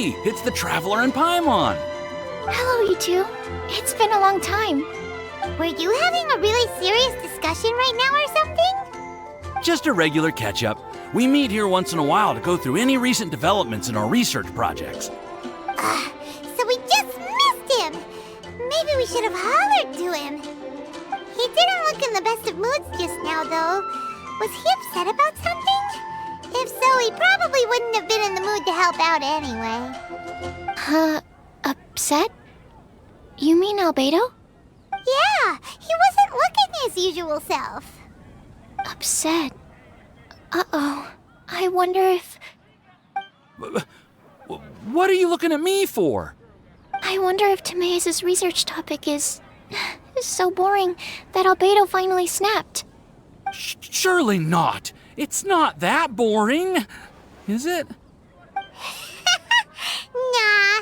Hey, it's the Traveler and Paimon. Hello, you two. It's been a long time. Were you having a really serious discussion right now or something? Just a regular catch-up. We meet here once in a while to go through any recent developments in our research projects. So we just missed him! Maybe we should have hollered to him. He didn't look in the best of moods just now, though. Was he upset about something? If so, he probably wouldn't have been in the mood to help out anyway. Upset? You mean Albedo? Yeah, he wasn't looking his usual self. Upset? Uh-oh. I wonder if... What are you looking at me for? I wonder if Timaeus' research topic is so boring that Albedo finally snapped. Surely not. It's not that boring, is it? Nah.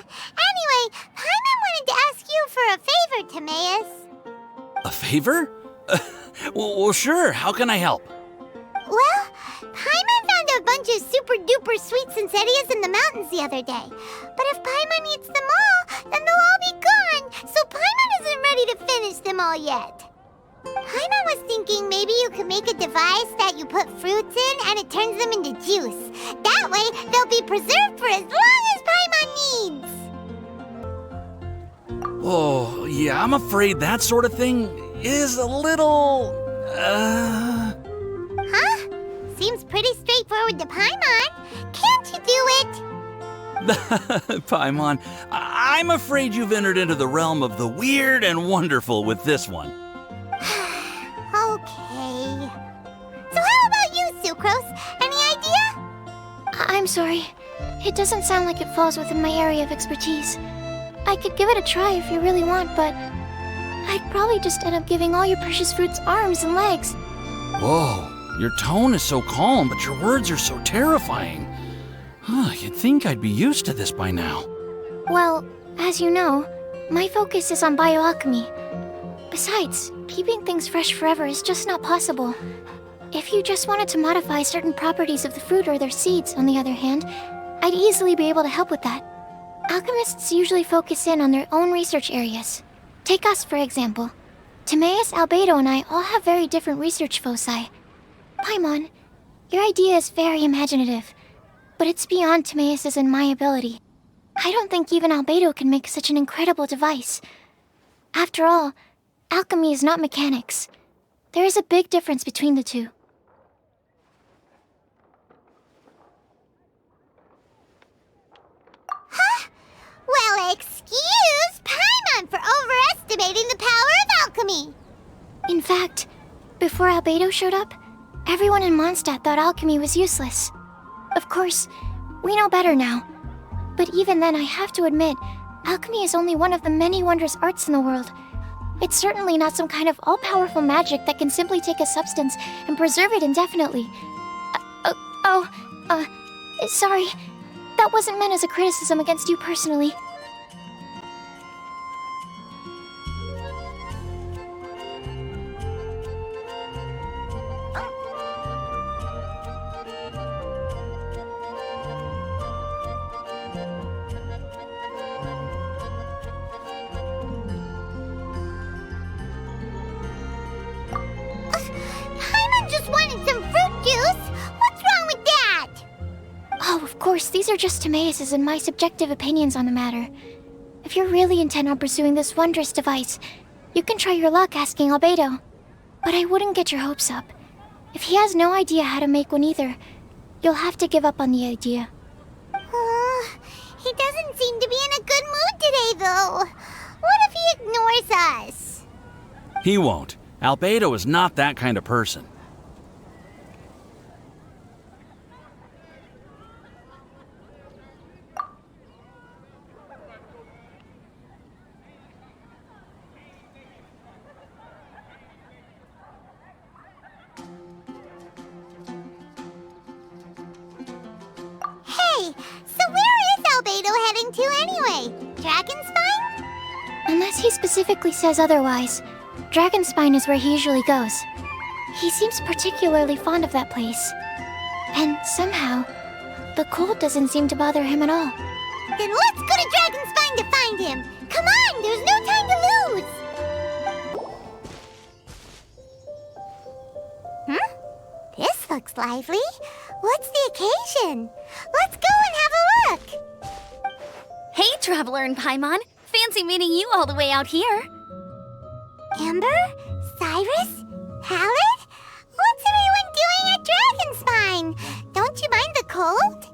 Anyway, Paimon wanted to ask you for a favor, Timaeus. A favor? Well, sure. How can I help? Well, Paimon found a bunch of super-duper sweet Sincerias in the mountains the other day. But if Paimon eats them all, then they'll all be gone, so Paimon isn't ready to finish them all yet. Paimon was thinking maybe you could make a device that you put fruits in and it turns them into juice. That way, they'll be preserved for as long as Paimon needs. Oh, yeah, I'm afraid that sort of thing is a little... Huh? Seems pretty straightforward to Paimon. Can't you do it? Paimon, I'm afraid you've entered into the realm of the weird and wonderful with this one. Okay. So how about you, Sucrose? Any idea? I'm sorry. It doesn't sound like it falls within my area of expertise. I could give it a try if you really want, but I'd probably just end up giving all your precious fruits arms and legs. Whoa, your tone is so calm, but your words are so terrifying. You'd think I'd be used to this by now. Well, as you know, my focus is on bioalchemy. Besides, keeping things fresh forever is just not possible. If you just wanted to modify certain properties of the fruit or their seeds, on the other hand, I'd easily be able to help with that. Alchemists usually focus in on their own research areas. Take us, for example. Timaeus, Albedo, and I all have very different research foci. Paimon, your idea is very imaginative, but it's beyond Timaeus' and my ability. I don't think even Albedo can make such an incredible device. After all, alchemy is not mechanics. There is a big difference between the two. Huh? Well, excuse Paimon for overestimating the power of alchemy. In fact, before Albedo showed up, everyone in Mondstadt thought alchemy was useless. Of course, we know better now. But even then, I have to admit, alchemy is only one of the many wondrous arts in the world. It's certainly not some kind of all-powerful magic that can simply take a substance and preserve it indefinitely. Sorry. That wasn't meant as a criticism against you personally. Paimon just wanted some fruit juice. What's wrong with that? Oh, of course, these are just Timaeus' and my subjective opinions on the matter. If you're really intent on pursuing this wondrous device, you can try your luck asking Albedo. But I wouldn't get your hopes up. If he has no idea how to make one either, you'll have to give up on the idea. He doesn't seem to be in a good mood today, though. What if he ignores us? He won't. Albedo is not that kind of person. Hey, so where is Albedo heading to anyway? Dragonspine? Unless he specifically says otherwise, Dragonspine is where he usually goes. He seems particularly fond of that place. And somehow, the cold doesn't seem to bother him at all. Then let's go to Dragonspine to find him! Come on, there's no time to lose! This looks lively. What's the occasion? Let's go and have a look! Hey, Traveler and Paimon. Fancy meeting you all the way out here. Amber? Cyrus? Halid? What's everyone doing at Dragonspine? Don't you mind the cold?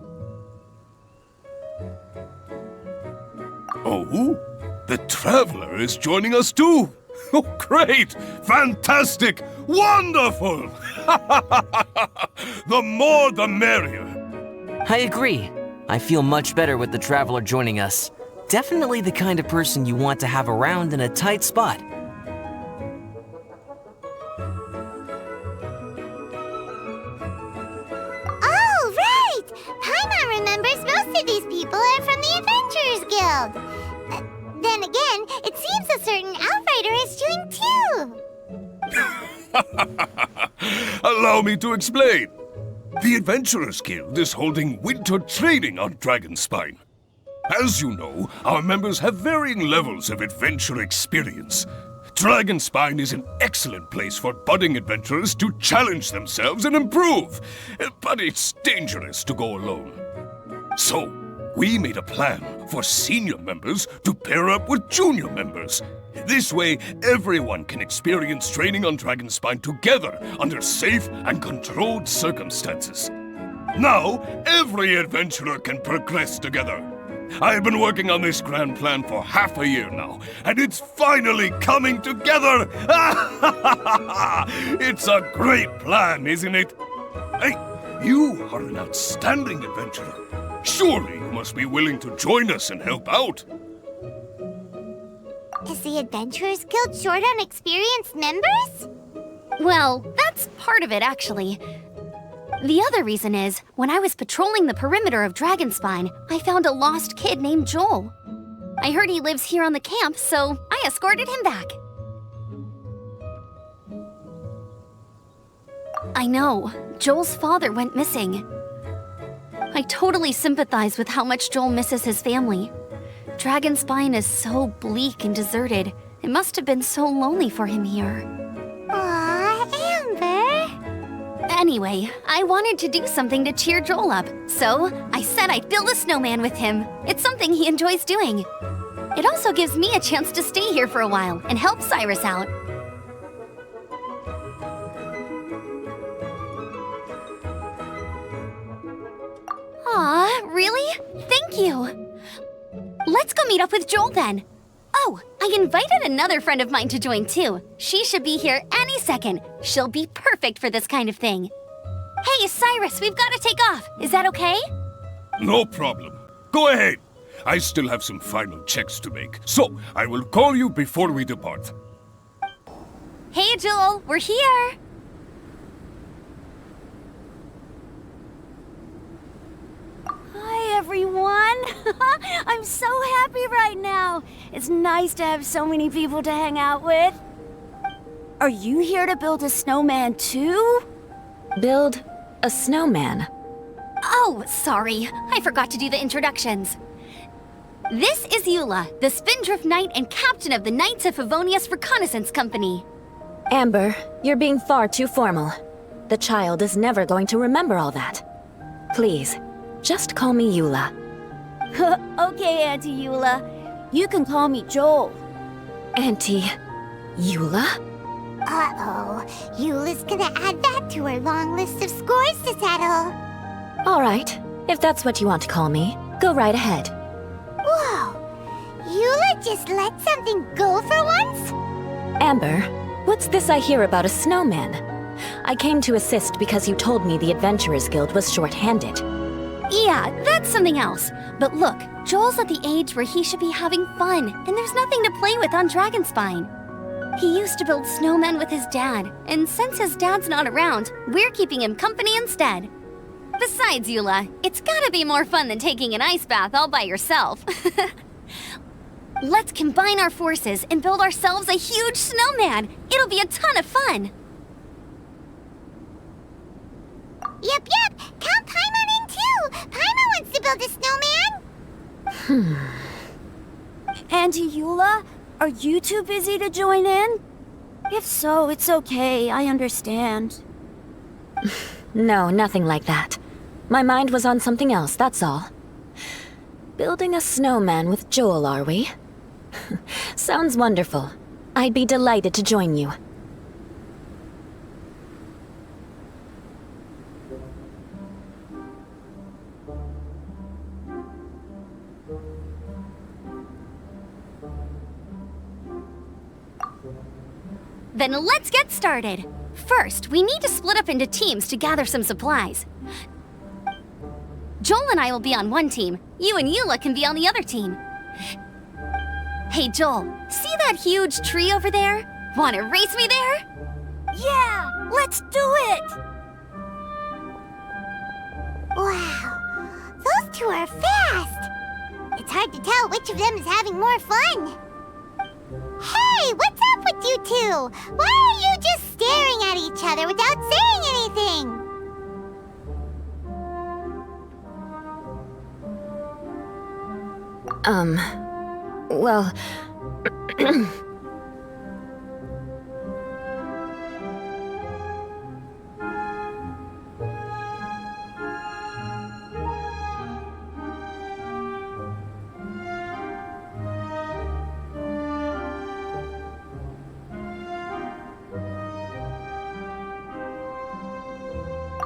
Oh, the Traveler is joining us too! Oh, great! Fantastic! Wonderful! The more the merrier. I agree. I feel much better with the Traveler joining us. Definitely the kind of person you want to have around in a tight spot. Oh, right! Paimon remembers most of these people are from the Adventurers Guild. Then again, it seems a certain Outrider is doing too. Allow me to explain. The Adventurers Guild is holding winter training on Dragonspine. As you know, our members have varying levels of adventure experience. Dragonspine is an excellent place for budding adventurers to challenge themselves and improve, but it's dangerous to go alone. So, we made a plan for senior members to pair up with junior members. This way, everyone can experience training on Dragonspine together under safe and controlled circumstances. Now, every adventurer can progress together. I've been working on this grand plan for half a year now, and it's finally coming together! It's a great plan, isn't it? Hey, you are an outstanding adventurer. Surely you must be willing to join us and help out. Is the Adventurers Guild short on experienced members? Well, that's part of it, actually. The other reason is, when I was patrolling the perimeter of Dragonspine, I found a lost kid named Joel. I heard he lives here on the camp, so I escorted him back. I know, Joel's father went missing. I totally sympathize with how much Joel misses his family. Dragonspine is so bleak and deserted. It must have been so lonely for him here. Aw, Amber! Anyway, I wanted to do something to cheer Joel up, so I said I'd build a snowman with him. It's something he enjoys doing. It also gives me a chance to stay here for a while and help Cyrus out. Aw, really? Thank you. Let's go meet up with Joel then. Oh, I invited another friend of mine to join too. She should be here any second. She'll be perfect for this kind of thing. Hey, Cyrus, we've got to take off. Is that okay? No problem. Go ahead. I still have some final checks to make, so I will call you before we depart. Hey, Joel, we're here. Hi, everyone. I'm so happy right now. It's nice to have so many people to hang out with. Are you here to build a snowman too? Build a snowman? Oh, sorry. I forgot to do the introductions. This is Eula, the Spindrift Knight and captain of the Knights of Favonius Reconnaissance Company. Amber, you're being far too formal. The child is never going to remember all that. Please, just call me Eula. Okay, Auntie Eula. You can call me Joel. Auntie Eula? Uh-oh. Eula's gonna add that to her long list of scores to settle. All right, if that's what you want to call me, go right ahead. Whoa! Eula just let something go for once? Amber, what's this I hear about a snowman? I came to assist because you told me the Adventurers Guild was short-handed. Yeah, that's something else. But look, Joel's at the age where he should be having fun, and there's nothing to play with on Dragonspine. He used to build snowmen with his dad, and since his dad's not around, we're keeping him company instead. Besides, Eula, it's gotta be more fun than taking an ice bath all by yourself. Let's combine our forces and build ourselves a huge snowman. It'll be a ton of fun. Yep. Count Paimon in too. Paimon wants to build a snowman. Auntie Eula, are you too busy to join in? If so, it's okay, I understand. No, nothing like that. My mind was on something else, that's all. Building a snowman with Joel, are we? Sounds wonderful. I'd be delighted to join you. Then let's get started. First, we need to split up into teams to gather some supplies. Joel and I will be on one team. You and Eula can be on the other team. Hey, Joel, see that huge tree over there? Wanna race me there? Yeah, let's do it! Wow, those two are fast! It's hard to tell which of them is having more fun. Hey, what's up with you two? Why are you just staring at each other without saying anything? Well...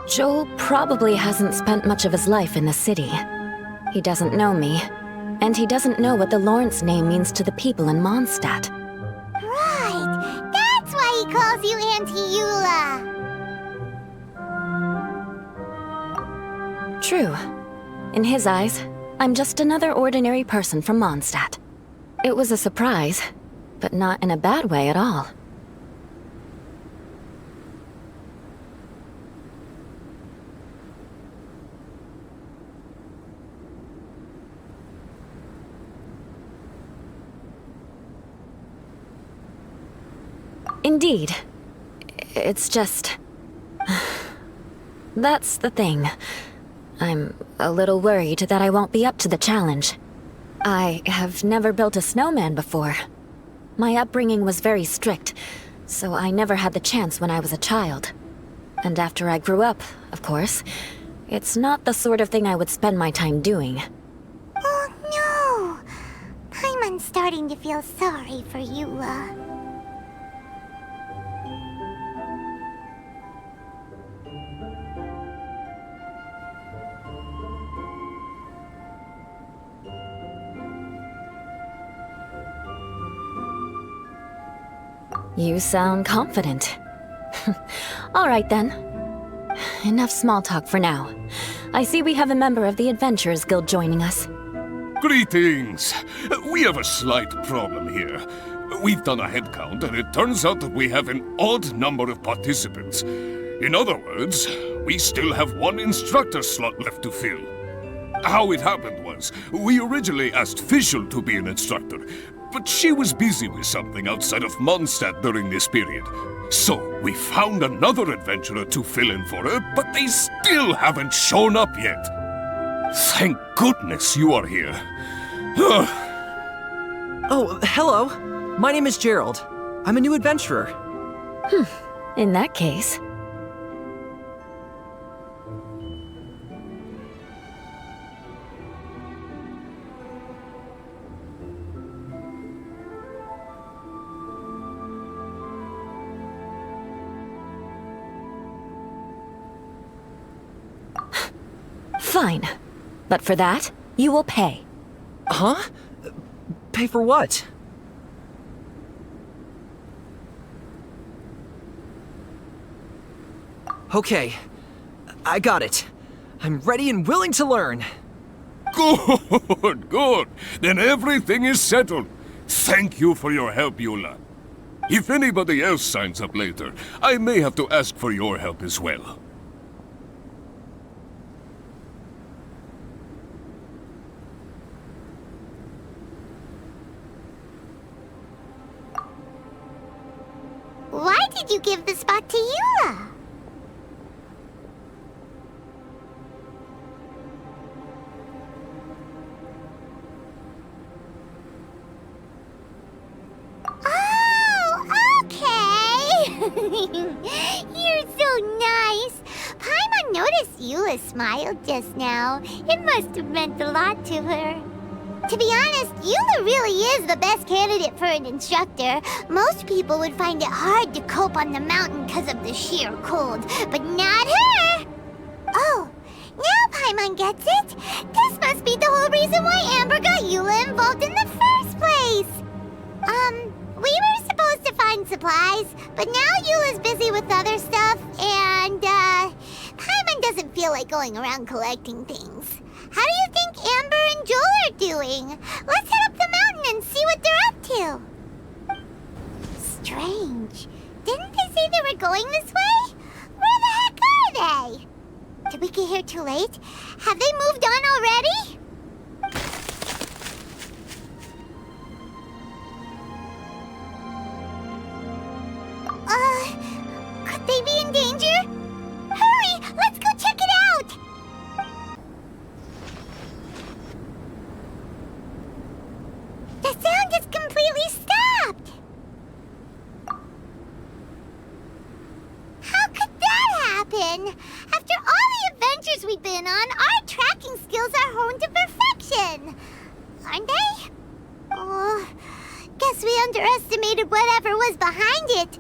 Joel probably hasn't spent much of his life in the city. He doesn't know me, and he doesn't know what the Lawrence name means to the people in Mondstadt. Right, that's why he calls you Auntie Eula. True. In his eyes, I'm just another ordinary person from Mondstadt. It was a surprise, but not in a bad way at all. Indeed. It's just... That's the thing. I'm a little worried that I won't be up to the challenge. I have never built a snowman before. My upbringing was very strict, so I never had the chance when I was a child. And after I grew up, of course, it's not the sort of thing I would spend my time doing. Oh no! Paimon's starting to feel sorry for Eula. You sound confident. All right then. Enough small talk for now. I see we have a member of the Adventurers Guild joining us. Greetings! We have a slight problem here. We've done a head count, and it turns out that we have an odd number of participants. In other words, we still have one instructor slot left to fill. How it happened was, we originally asked Fischl to be an instructor, but she was busy with something outside of Mondstadt during this period. So, we found another adventurer to fill in for her, but they still haven't shown up yet. Thank goodness you are here. Oh, hello. My name is Gerald. I'm a new adventurer. In that case... Fine. But for that, you will pay. Huh? Pay for what? Okay. I got it. I'm ready and willing to learn. Good, good. Then everything is settled. Thank you for your help, Eula. If anybody else signs up later, I may have to ask for your help as well. Why did you give the spot to Eula? You're so nice. Paimon noticed Eula smiled just now. It must have meant a lot to her. To be honest, Eula really is the best candidate for an instructor. Most people would find it hard to cope on the mountain because of the sheer cold, but not her! Oh, now Paimon gets it. This must be the whole reason why Amber got Eula involved in the first place. We were supposed to find supplies, but now Eula's busy with other stuff, and, Paimon doesn't feel like going around collecting things. How do you think Amber and Joel are doing? Let's head up the mountain and see what they're up to. Strange. Didn't they say they were going this way? Where the heck are they? Did we get here too late? Have they moved on already? Could they be in danger? Hurry! Let's go check it out! The sound is completely stopped! How could that happen? After all the adventures we've been on, our tracking skills are honed to perfection! Aren't they? Oh, guess we underestimated whatever was behind it.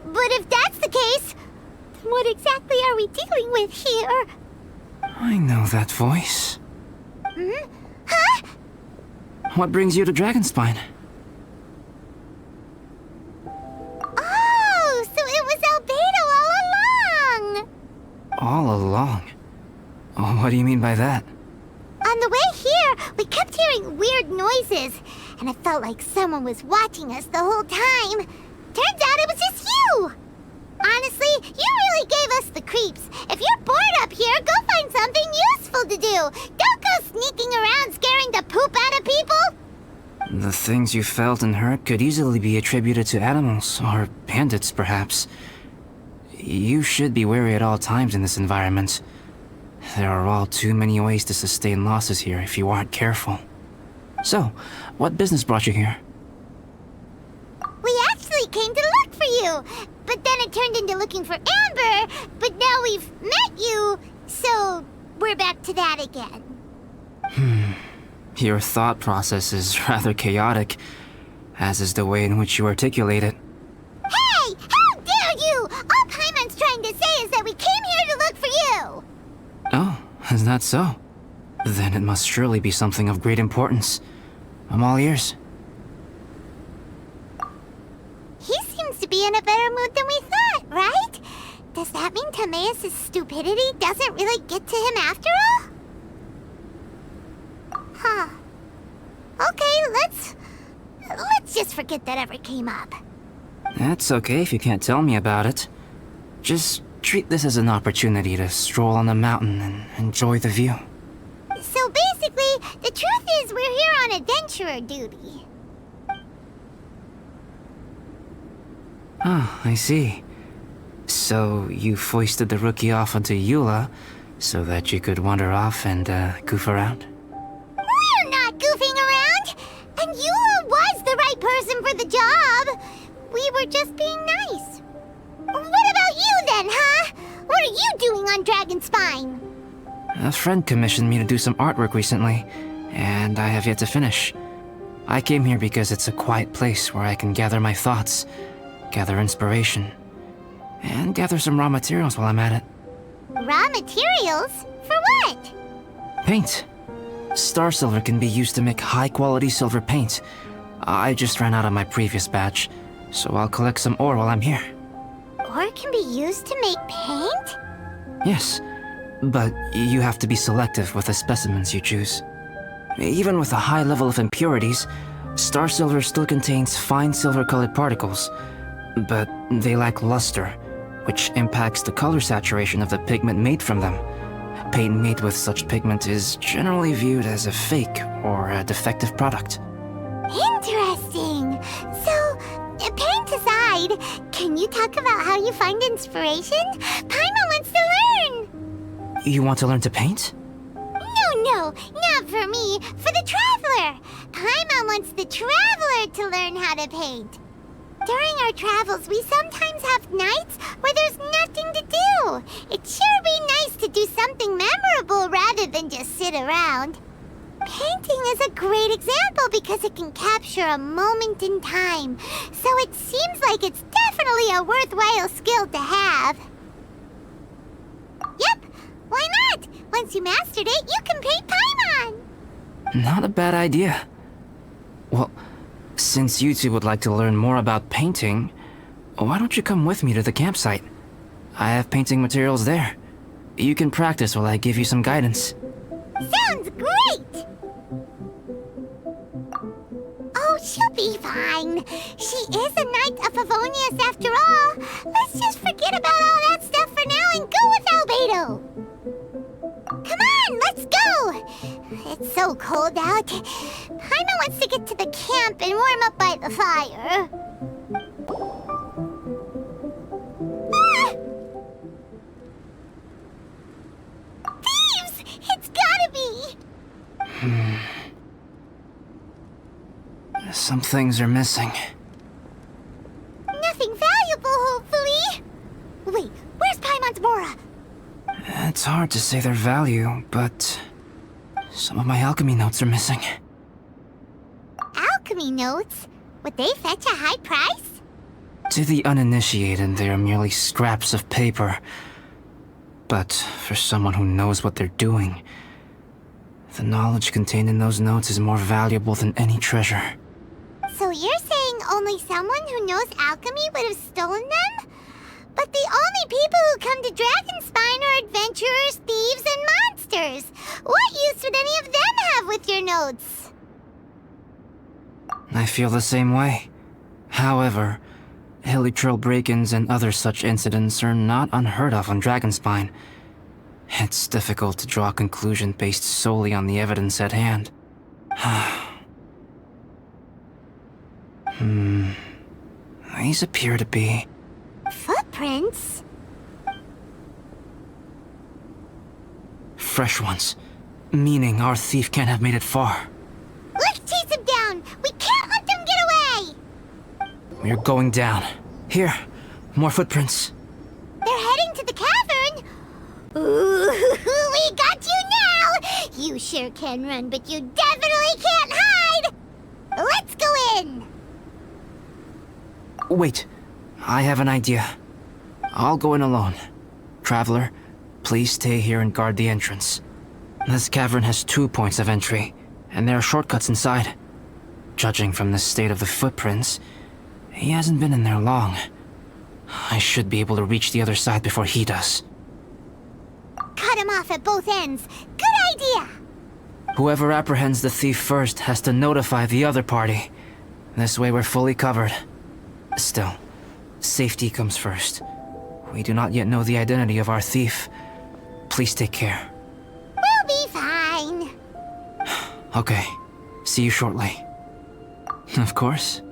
But if that's the case, then what exactly are we dealing with here? I know that voice. Hmm? Huh? What brings you to Dragonspine? Oh, so it was Albedo all along! All along? Oh, what do you mean by that? On the way here, we kept hearing weird noises, and it felt like someone was watching us the whole time. Turns out it was just you! Honestly, you really gave us the creeps. If you're bored up here, go find something useful to do. Don't go sneaking around scaring the poop out of people. The things you felt and heard could easily be attributed to animals, or bandits perhaps. You should be wary at all times in this environment. There are all too many ways to sustain losses here if you aren't careful. So, what business brought you here? We actually came to look for you, but then it turned into looking for Amber, but now we've met you, so we're back to that again. Your thought process is rather chaotic, as is the way in which you articulate it. Hey! How dare you! All Paimon's trying to say is that we came here to look for you! Oh, is that so? Then it must surely be something of great importance. I'm all ears. He seems to be in a better mood than we thought, right? Does that mean Timaeus' stupidity doesn't really get to him after all? Huh. Okay, let's just forget that ever came up. That's okay if you can't tell me about it. Just treat this as an opportunity to stroll on the mountain and enjoy the view. So basically, the truth is we're here on adventurer duty. Oh, I see. So you foisted the rookie off onto Eula so that you could wander off and goof around? We're not goofing around! And Eula was the right person for the job! We were just being nice. What about you then, huh? What are you doing on Dragonspine? A friend commissioned me to do some artwork recently, and I have yet to finish. I came here because it's a quiet place where I can gather my thoughts, gather inspiration, and gather some raw materials while I'm at it. Raw materials? For what? Paint. Star silver can be used to make high-quality silver paint. I just ran out of my previous batch, so I'll collect some ore while I'm here. Ore can be used to make paint? Yes, but you have to be selective with the specimens you choose. Even with a high level of impurities, star silver still contains fine silver-colored particles, but they lack luster, which impacts the color saturation of the pigment made from them. Paint made with such pigment is generally viewed as a fake or a defective product. Interesting! So, paint aside, can you talk about how you find inspiration? Paimon wants to learn! You want to learn to paint? No, not for me, for the Traveler! Paimon wants the Traveler to learn how to paint. During our travels, we sometimes have nights because it can capture a moment in time. So it seems like it's definitely a worthwhile skill to have. Yep, why not? Once you mastered it, you can paint Paimon! Not a bad idea. Well, since you two would like to learn more about painting, why don't you come with me to the campsite? I have painting materials there. You can practice while I give you some guidance. Sounds great! Oh, she'll be fine. She is a Knight of Favonius after all. Let's just forget about all that stuff for now and go with Albedo. Come on, let's go! It's so cold out. Paimon wants to get to the camp and warm up by the fire. Ah! Thieves! It's gotta be! Some things are missing. Nothing valuable, hopefully. Wait, where's Paimon's Mora? It's hard to say their value, but some of my alchemy notes are missing. Alchemy notes? Would they fetch a high price? To the uninitiated, they are merely scraps of paper. But for someone who knows what they're doing, the knowledge contained in those notes is more valuable than any treasure. So you're saying only someone who knows alchemy would have stolen them? But the only people who come to Dragonspine are adventurers, thieves, and monsters. What use would any of them have with your notes? I feel the same way. However, hilly trail break-ins and other such incidents are not unheard of on Dragonspine. It's difficult to draw a conclusion based solely on the evidence at hand. These appear to be... Footprints? fresh ones. Meaning our thief can't have made it far. Let's chase him down! We can't let them get away! We're going down. Here, more footprints. They're heading to the cavern! Ooh, we got you now! You sure can run, but you definitely can't hide! Let's go in! Wait, I have an idea. I'll go in alone. Traveler, please stay here and guard the entrance. This cavern has 2 points of entry, and there are shortcuts inside. Judging from the state of the footprints, he hasn't been in there long. I should be able to reach the other side before he does. Cut him off at both ends. Good idea! Whoever apprehends the thief first has to notify the other party. This way we're fully covered. Still, safety comes first. We do not yet know the identity of our thief. Please take care. We'll be fine. Okay, see you shortly. Of course.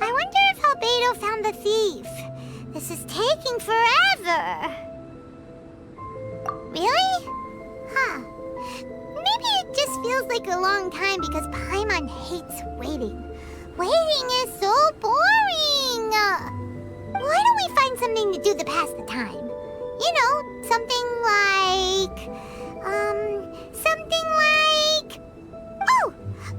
I wonder if Albedo found the thief. This is taking forever. Really? Huh. Maybe it just feels like a long time because Paimon hates waiting. Waiting is so boring! Why don't we find something to do to pass the time? You know, something like... Oh!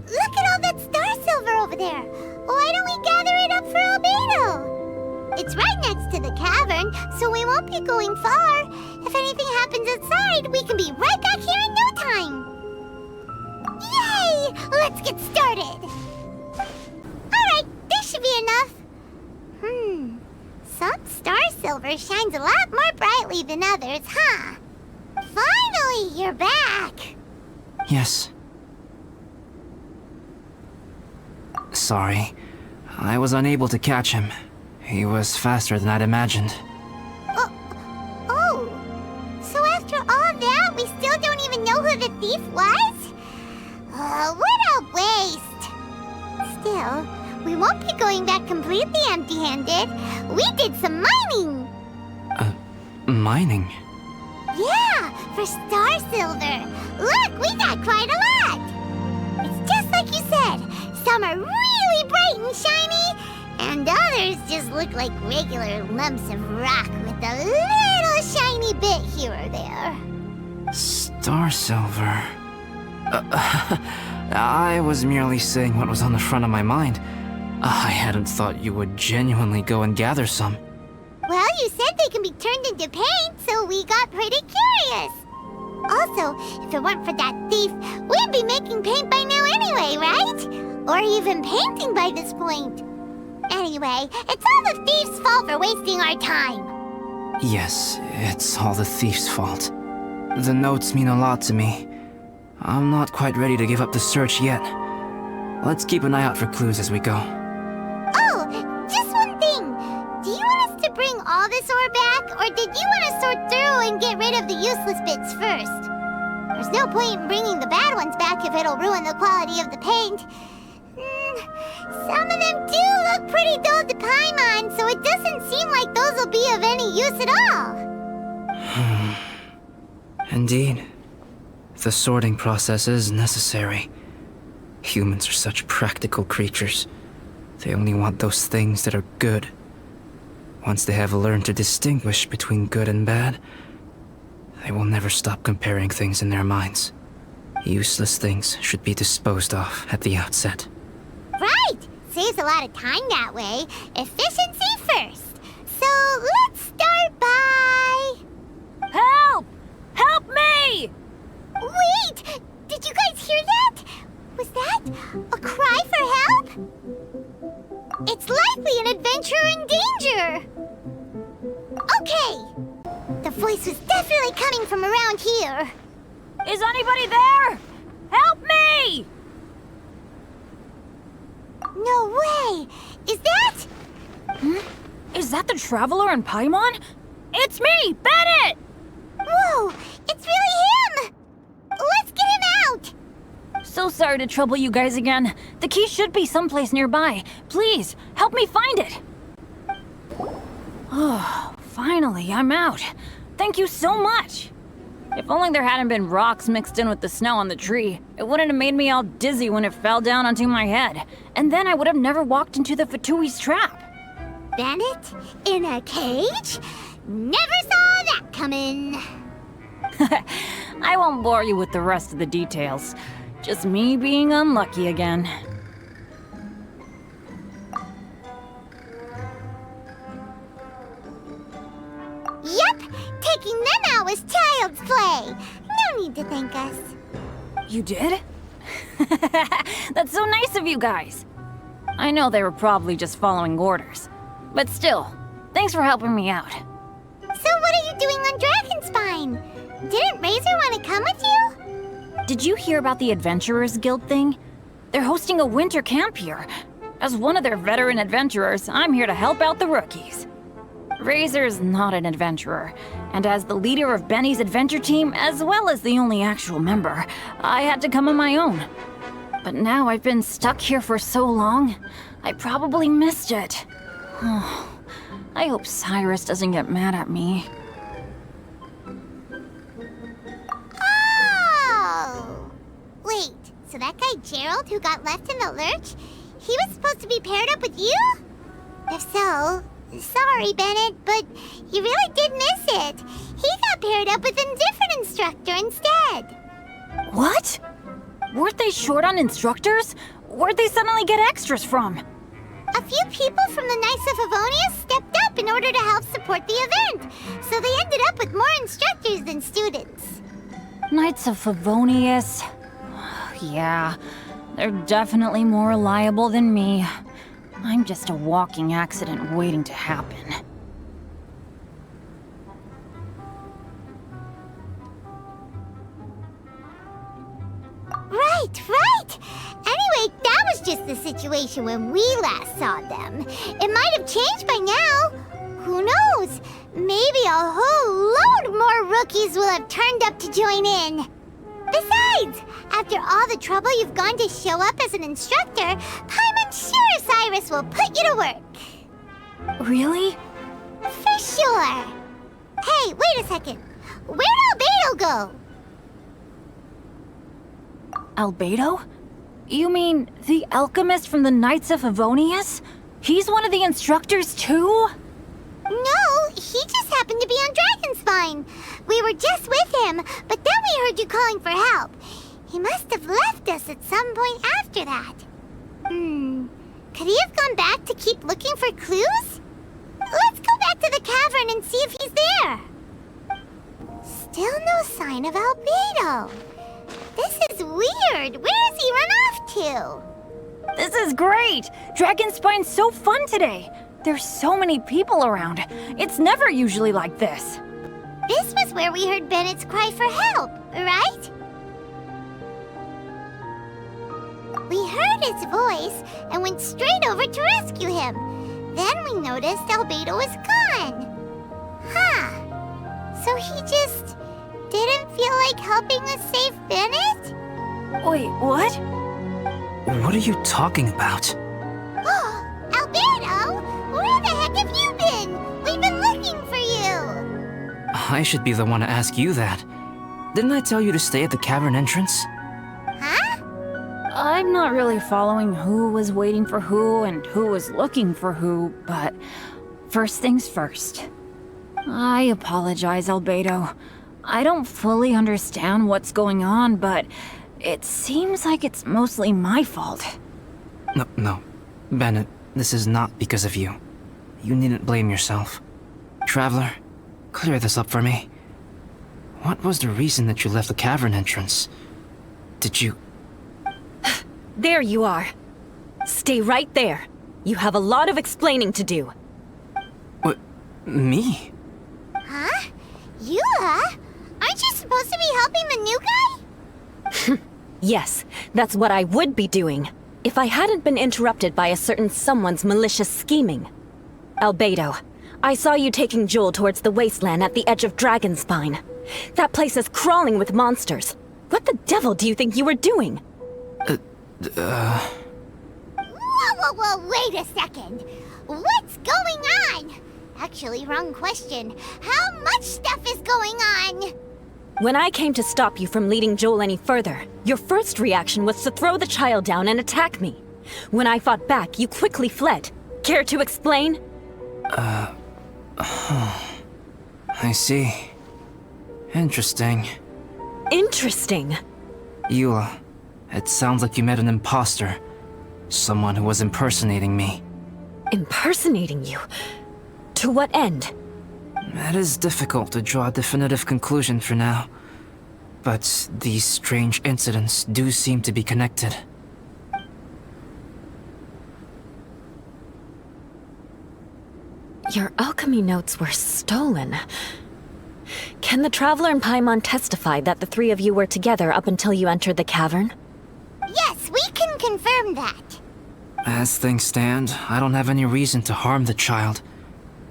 Look at all that star silver over there! Why don't we gather it up for Albedo? It's right next to the cavern, so we won't be going far. If anything happens outside, we can be right back here in no time. Yay! Let's get started! Alright, this should be enough. Some star silver shines a lot more brightly than others, huh? Finally, you're back! Yes. Sorry. I was unable to catch him. He was faster than I'd imagined. Oh! So after all that, we still don't even know who the thief was? What a waste! Still, we won't be going back completely empty-handed. We did some mining! Mining? Yeah, for star silver. Look, we got quite a lot! It's just like you said. Some are really bright and shiny, and others just look like regular lumps of rock with a little shiny bit here or there. Star silver. I was merely saying what was on the front of my mind. I hadn't thought you would genuinely go and gather some. Well, you said they can be turned into paint, so we got pretty curious. Also, if it weren't for that thief, we'd be making paint by now anyway, right? Or even painting by this point. Anyway, it's all the thief's fault for wasting our time. Yes, it's all the thief's fault. The notes mean a lot to me. I'm not quite ready to give up the search yet. Let's keep an eye out for clues as we go. Oh, just one thing. Do you want us to bring all this ore back, or did you want to sort through and get rid of the useless bits first? There's no point in bringing the bad ones back if it'll ruin the quality of the paint. Some of them do look pretty dull to Paimon, so it doesn't seem like those will be of any use at all. Indeed. The sorting process is necessary. Humans are such practical creatures. They only want those things that are good. Once they have learned to distinguish between good and bad, they will never stop comparing things in their minds. Useless things should be disposed of at the outset. Right! Saves a lot of time that way. Efficiency first. So let's start by... Help! Help me! Wait! Did you guys hear that? Was that a cry for help? It's likely an adventurer in danger! Okay! The voice was definitely coming from around here. Is anybody there? Help me! No way! Is that... Is that the Traveler in Paimon? It's me, Bennett! Whoa! It's really him! Let's get him out! So sorry to trouble you guys again. The key should be someplace nearby. Please, help me find it. Oh, finally, I'm out. Thank you so much. If only there hadn't been rocks mixed in with the snow on the tree, it wouldn't have made me all dizzy when it fell down onto my head. And then I would have never walked into the Fatui's trap. Bennett? In a cage? Never saw that coming. I won't bore you with the rest of the details. Just me being unlucky again. Yep! Taking them out was child's play. No need to thank us. You did? That's so nice of you guys. I know they were probably just following orders. But still, thanks for helping me out. So what are you doing on Dragonspine? Didn't Razor want to come with you? Did you hear about the Adventurers Guild thing? They're hosting a winter camp here. As one of their veteran adventurers, I'm here to help out the rookies. Razor's not an adventurer, and as the leader of Benny's adventure team, as well as the only actual member, I had to come on my own. But now I've been stuck here for so long, I probably missed it. Oh, I hope Cyrus doesn't get mad at me. Oh! Wait, so that guy Gerald who got left in the lurch, he was supposed to be paired up with you? If so, sorry, Bennett, but you really did miss it. He got paired up with a different instructor instead. What? Weren't they short on instructors? Where'd they suddenly get extras from? A few people from the Knights of Favonius stepped up in order to help support the event, so they ended up with more instructors than students. Knights of Favonius. Yeah, they're definitely more reliable than me. I'm just a walking accident waiting to happen. Right! Anyway, that was just the situation when we last saw them. It might have changed by now. Who knows? Maybe a whole load more rookies will have turned up to join in. Besides, after all the trouble you've gone to show up as an instructor, Paimon's sure Cyrus will put you to work. Really? For sure. Hey, wait a second. Where'd Albedo go? Albedo? You mean the alchemist from the Knights of Favonius? He's one of the instructors too? No, he just happened to be on Dragonspine. We were just with him, but then we heard you calling for help. He must have left us at some point after that. Could he have gone back to keep looking for clues? Let's go back to the cavern and see if he's there. Still no sign of Albedo. This is weird. Where has he run off to? This is great! Dragonspine's so fun today! There's so many people around. It's never usually like this. This was where we heard Bennett's cry for help, right? We heard his voice and went straight over to rescue him. Then we noticed Albedo was gone. Huh. So he just didn't feel like helping us save Bennett? Wait, what? What are you talking about? Oh, Albedo! Where the heck have you been? We've been looking for you! I should be the one to ask you that. Didn't I tell you to stay at the cavern entrance? Huh? I'm not really following who was waiting for who and who was looking for who, but first things first. I apologize, Albedo. I don't fully understand what's going on, but it seems like it's mostly my fault. No. Bennett, this is not because of you. You needn't blame yourself. Traveler, clear this up for me. What was the reason that you left the cavern entrance? Did you... There you are. Stay right there. You have a lot of explaining to do. What? Me? Huh? Eula? Aren't you supposed to be helping the new guy? Yes, that's what I would be doing, if I hadn't been interrupted by a certain someone's malicious scheming. Albedo, I saw you taking Joel towards the wasteland at the edge of Dragonspine. That place is crawling with monsters. What the devil do you think you were doing? Whoa, wait a second. What's going on? Actually, wrong question. How much stuff is going on? When I came to stop you from leading Joel any further, your first reaction was to throw the child down and attack me. When I fought back, you quickly fled. Care to explain? I see. Interesting. Interesting. Eula, it sounds like you met an imposter. Someone who was impersonating me. Impersonating you? To what end? It is difficult to draw a definitive conclusion for now. But these strange incidents do seem to be connected. Your alchemy notes were stolen. Can the Traveler and Paimon testify that the three of you were together up until you entered the cavern? Yes, we can confirm that. As things stand, I don't have any reason to harm the child.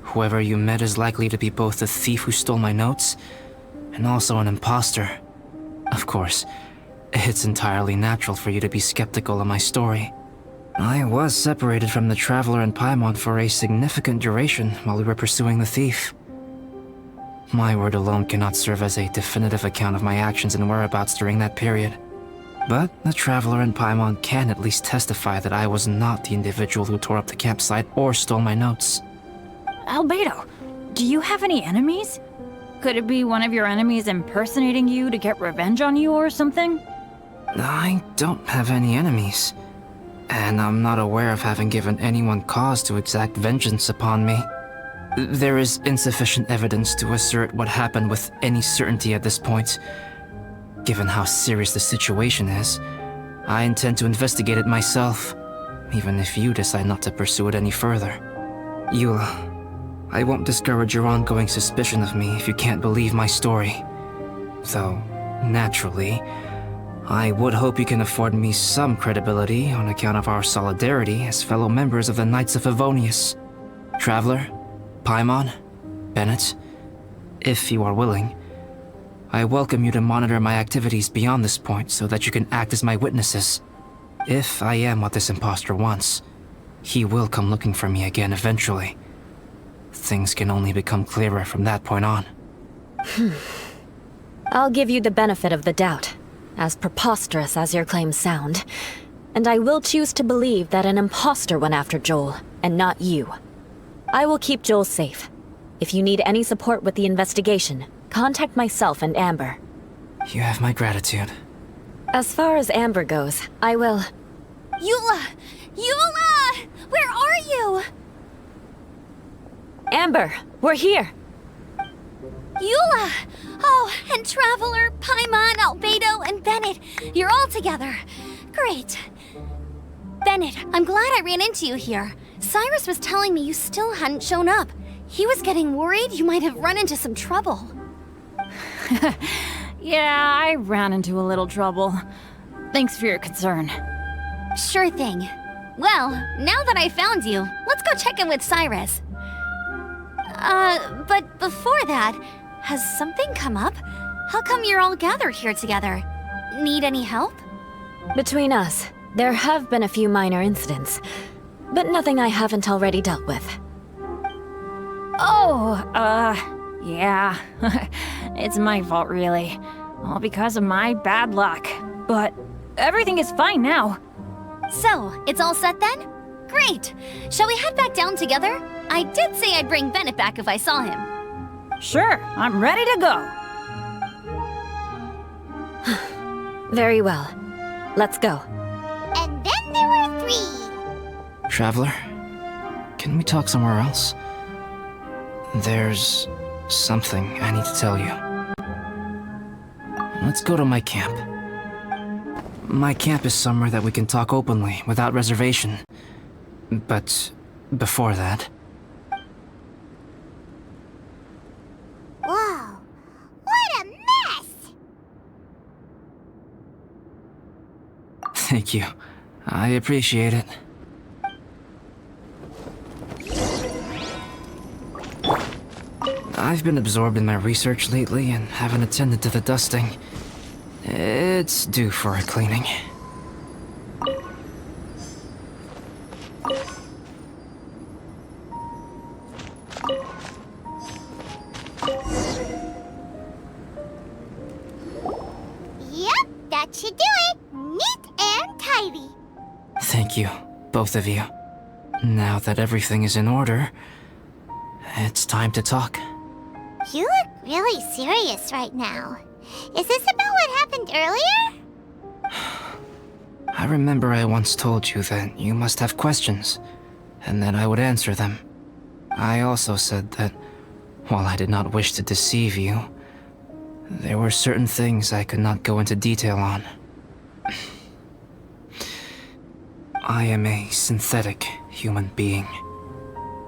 Whoever you met is likely to be both the thief who stole my notes, and also an imposter. Of course, it's entirely natural for you to be skeptical of my story. I was separated from the Traveler and Paimon for a significant duration while we were pursuing the thief. My word alone cannot serve as a definitive account of my actions and whereabouts during that period. But the Traveler and Paimon can at least testify that I was not the individual who tore up the campsite or stole my notes. Albedo, do you have any enemies? Could it be one of your enemies impersonating you to get revenge on you or something? I don't have any enemies. And I'm not aware of having given anyone cause to exact vengeance upon me. There is insufficient evidence to assert what happened with any certainty at this point. Given how serious the situation is, I intend to investigate it myself, even if you decide not to pursue it any further. Eula, I won't discourage your ongoing suspicion of me if you can't believe my story. Though, naturally, I would hope you can afford me some credibility on account of our solidarity as fellow members of the Knights of Favonius. Traveler, Paimon, Bennett, if you are willing, I welcome you to monitor my activities beyond this point so that you can act as my witnesses. If I am what this imposter wants, he will come looking for me again eventually. Things can only become clearer from that point on. I'll give you the benefit of the doubt, as preposterous as your claims sound. And I will choose to believe that an imposter went after Joel, and not you. I will keep Joel safe. If you need any support with the investigation, contact myself and Amber. You have my gratitude. As far as Amber goes, I will... Eula! Eula! Where are you? Amber, we're here! Eula! Oh, and Traveler, Paimon, Albedo, and Bennett. You're all together. Great. Bennett, I'm glad I ran into you here. Cyrus was telling me you still hadn't shown up. He was getting worried you might have run into some trouble. Yeah, I ran into a little trouble. Thanks for your concern. Sure thing. Well, now that I found you, let's go check in with Cyrus. But before that, has something come up? How come you're all gathered here together? Need any help? Between us, there have been a few minor incidents, but nothing I haven't already dealt with. Oh, yeah. It's my fault, really. All because of my bad luck. But everything is fine now. So, it's all set then? Great! Shall we head back down together? I did say I'd bring Bennett back if I saw him. Sure, I'm ready to go. Very well. Let's go. And then there were 3. Traveler, can we talk somewhere else? There's something I need to tell you. Let's go to my camp. My camp is somewhere that we can talk openly, without reservation. But before that... Whoa, what a mess! Thank you. I appreciate it. I've been absorbed in my research lately and haven't attended to the dusting. It's due for a cleaning. Yep, that should do it. Neat and tidy. Thank you, both of you. Now that everything is in order, it's time to talk. You look really serious right now. Is this about what happened earlier? I remember I once told you that you must have questions, and that I would answer them. I also said that, while I did not wish to deceive you, there were certain things I could not go into detail on. I am a synthetic human being.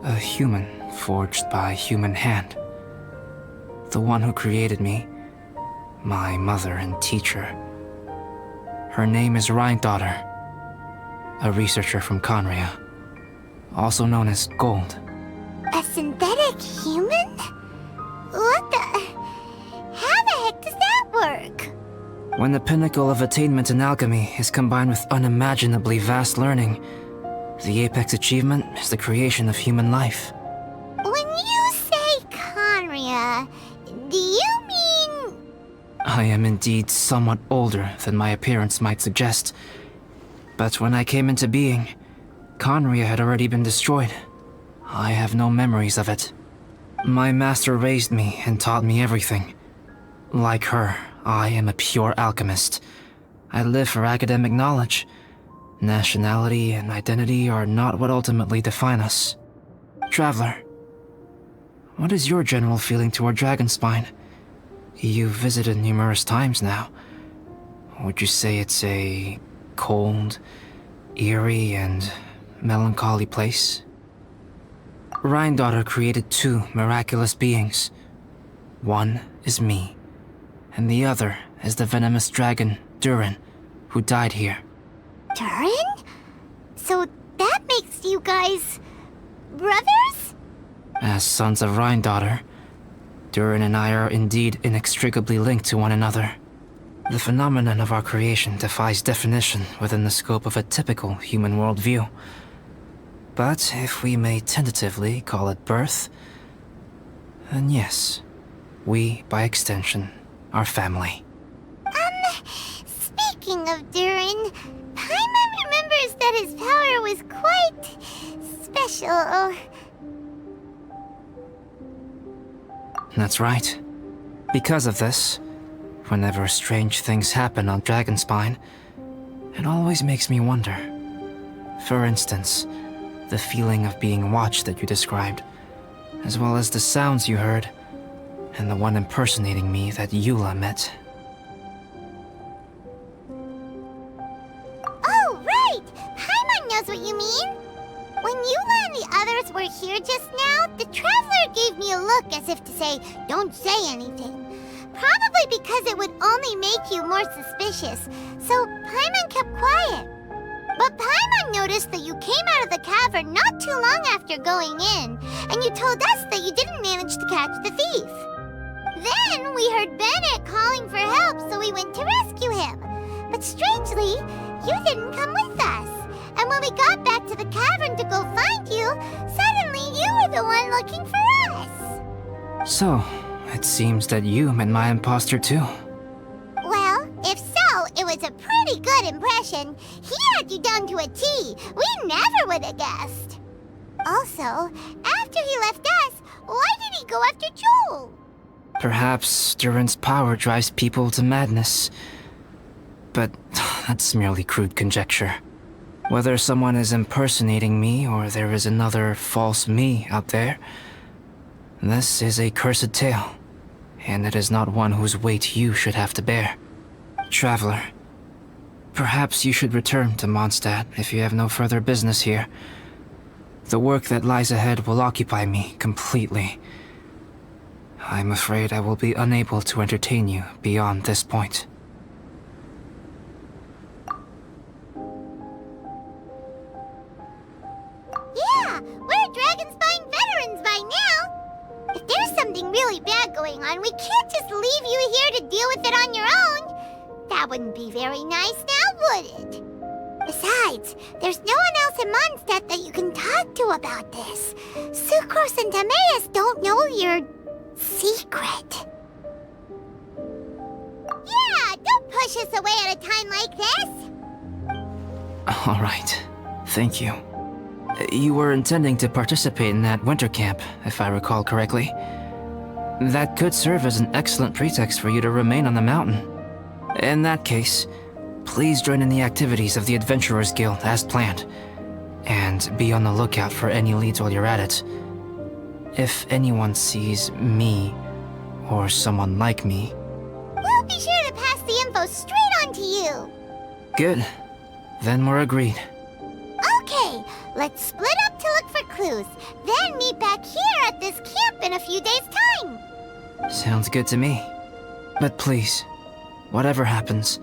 A human forged by human hand. The one who created me, my mother and teacher. Her name is Rhine-daughter, a researcher from Conria, also known as Gold. A synthetic human? What the... How the heck does that work? When the pinnacle of attainment in alchemy is combined with unimaginably vast learning, the apex achievement is the creation of human life. When you say Conria, do you mean... I am indeed somewhat older than my appearance might suggest. But when I came into being, Conria had already been destroyed. I have no memories of it. My master raised me and taught me everything. Like her, I am a pure alchemist. I live for academic knowledge. Nationality and identity are not what ultimately define us. Traveler, what is your general feeling toward Dragonspine? You've visited numerous times now. Would you say it's a cold, eerie, and melancholy place? Rhine-daughter created 2 miraculous beings. One is me, and the other is the venomous dragon, Durin, who died here. Durin? So that makes you guys... brothers? As sons of Rhine-daughter, Durin and I are indeed inextricably linked to one another. The phenomenon of our creation defies definition within the scope of a typical human worldview. But if we may tentatively call it birth, then yes, we, by extension, are family. Speaking of Durin, Paimon remembers that his power was quite... special. That's right. Because of this, Whenever strange things happen on Dragonspine, it always makes me wonder. For instance, the feeling of being watched that you described, as well as the sounds you heard, and the one impersonating me that Eula met. Oh, right! Paimon knows what you mean! When Eula and the others were here just now, the Traveler gave me a look as if to say, don't say anything. Probably because it would only make you more suspicious, so Paimon kept quiet. But Paimon noticed that you came out of the cavern not too long after going in, and you told us that you didn't manage to catch the thief. Then we heard Bennett calling for help, so we went to rescue him. But strangely, you didn't come with us. And when we got back to the cavern to go find you, suddenly you were the one looking for us. So, it seems that you met my imposter too. Well, if so, it was a pretty good impression. He had you down to a T. We never would have guessed. Also, after he left us, why did he go after Joel? Perhaps Durin's power drives people to madness. But that's merely crude conjecture. Whether someone is impersonating me or there is another false me out there, this is a cursed tale, and it is not one whose weight you should have to bear. Traveler, perhaps you should return to Mondstadt if you have no further business here. The work that lies ahead will occupy me completely. I'm afraid I will be unable to entertain you beyond this point. Yeah, we're Dragonspine veterans by now. If there's something really bad going on, we can't just leave you here to deal with it on your own. That wouldn't be very nice now, would it? Besides, there's no one else in Mondstadt that you can talk to about this. Sucrose and Timaeus don't know your secret. Yeah, don't push us away at a time like this. All right, thank you. You were intending to participate in that winter camp, if I recall correctly. That could serve as an excellent pretext for you to remain on the mountain. In that case, please join in the activities of the Adventurers Guild as planned, and be on the lookout for any leads while you're at it. If anyone sees me, or someone like me... We'll be sure to pass the info straight on to you. Good. Then we're agreed. Okay, let's split up to look for clues, then meet back here at this camp in a few days' time. Sounds good to me. But please, whatever happens,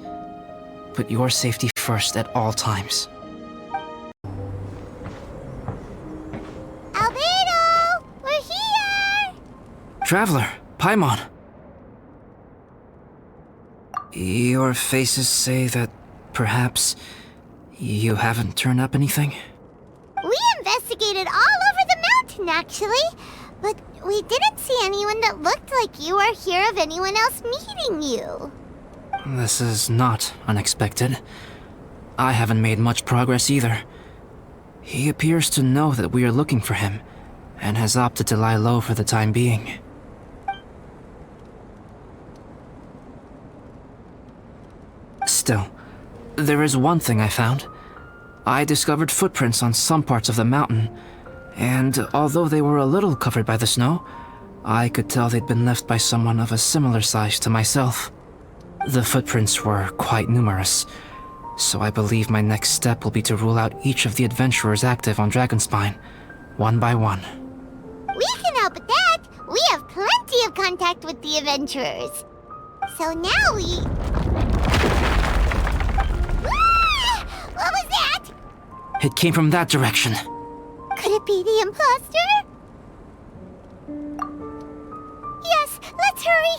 put your safety first at all times. Albedo! We're here! Traveler, Paimon. Your faces say that perhaps you haven't turned up anything? We investigated all over the mountain, actually, but we didn't see anyone that looked like you or hear of anyone else meeting you. This is not unexpected. I haven't made much progress either. He appears to know that we are looking for him, and has opted to lie low for the time being. Still, there is one thing I found. I discovered footprints on some parts of the mountain, and although they were a little covered by the snow, I could tell they'd been left by someone of a similar size to myself. The footprints were quite numerous, so I believe my next step will be to rule out each of the adventurers active on Dragonspine, one by one. We can help with that. We have plenty of contact with the adventurers. So now we... Ah! What was that? It came from that direction. Could it be the imposter? Yes, let's hurry.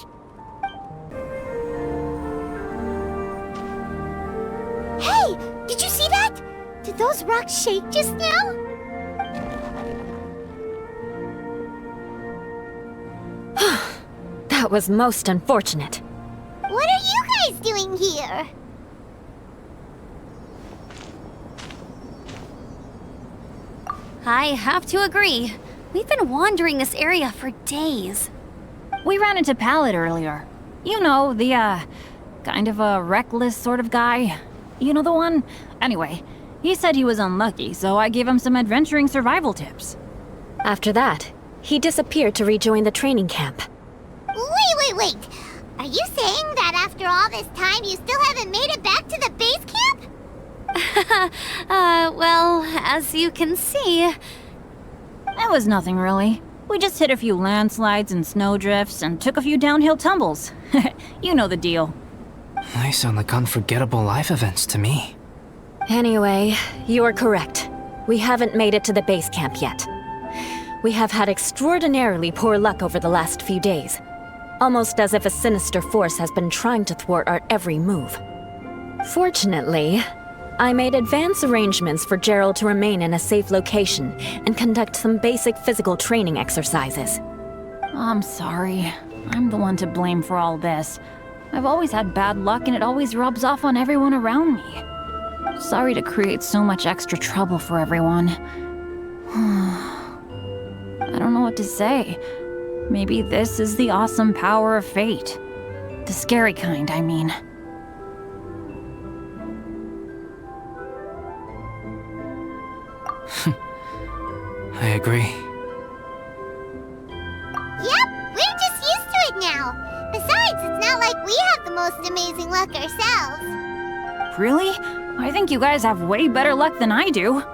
Hey, did you see that? Did those rocks shake just now? That was most unfortunate. What are you guys doing here? I have to agree. We've been wandering this area for days. We ran into Pallet earlier. You know, the, kind of a reckless sort of guy. You know the one? Anyway, he said he was unlucky, so I gave him some adventuring survival tips. After that, he disappeared to rejoin the training camp. Wait. Are you saying that after all this time you still haven't made it back to the base camp? Well, as you can see... It was nothing really. We just hit a few landslides and snowdrifts and took a few downhill tumbles. You know the deal. They sound like unforgettable life events to me. Anyway, you are correct. We haven't made it to the base camp yet. We have had extraordinarily poor luck over the last few days. Almost as if a sinister force has been trying to thwart our every move. Fortunately, I made advance arrangements for Gerald to remain in a safe location and conduct some basic physical training exercises. I'm sorry. I'm the one to blame for all this. I've always had bad luck and it always rubs off on everyone around me. Sorry to create so much extra trouble for everyone. I don't know what to say. Maybe this is the awesome power of fate. The scary kind, I mean. I agree. Yep, we're just used to it now. Besides, it's not like we have the most amazing luck ourselves. Really? I think you guys have way better luck than I do. Well,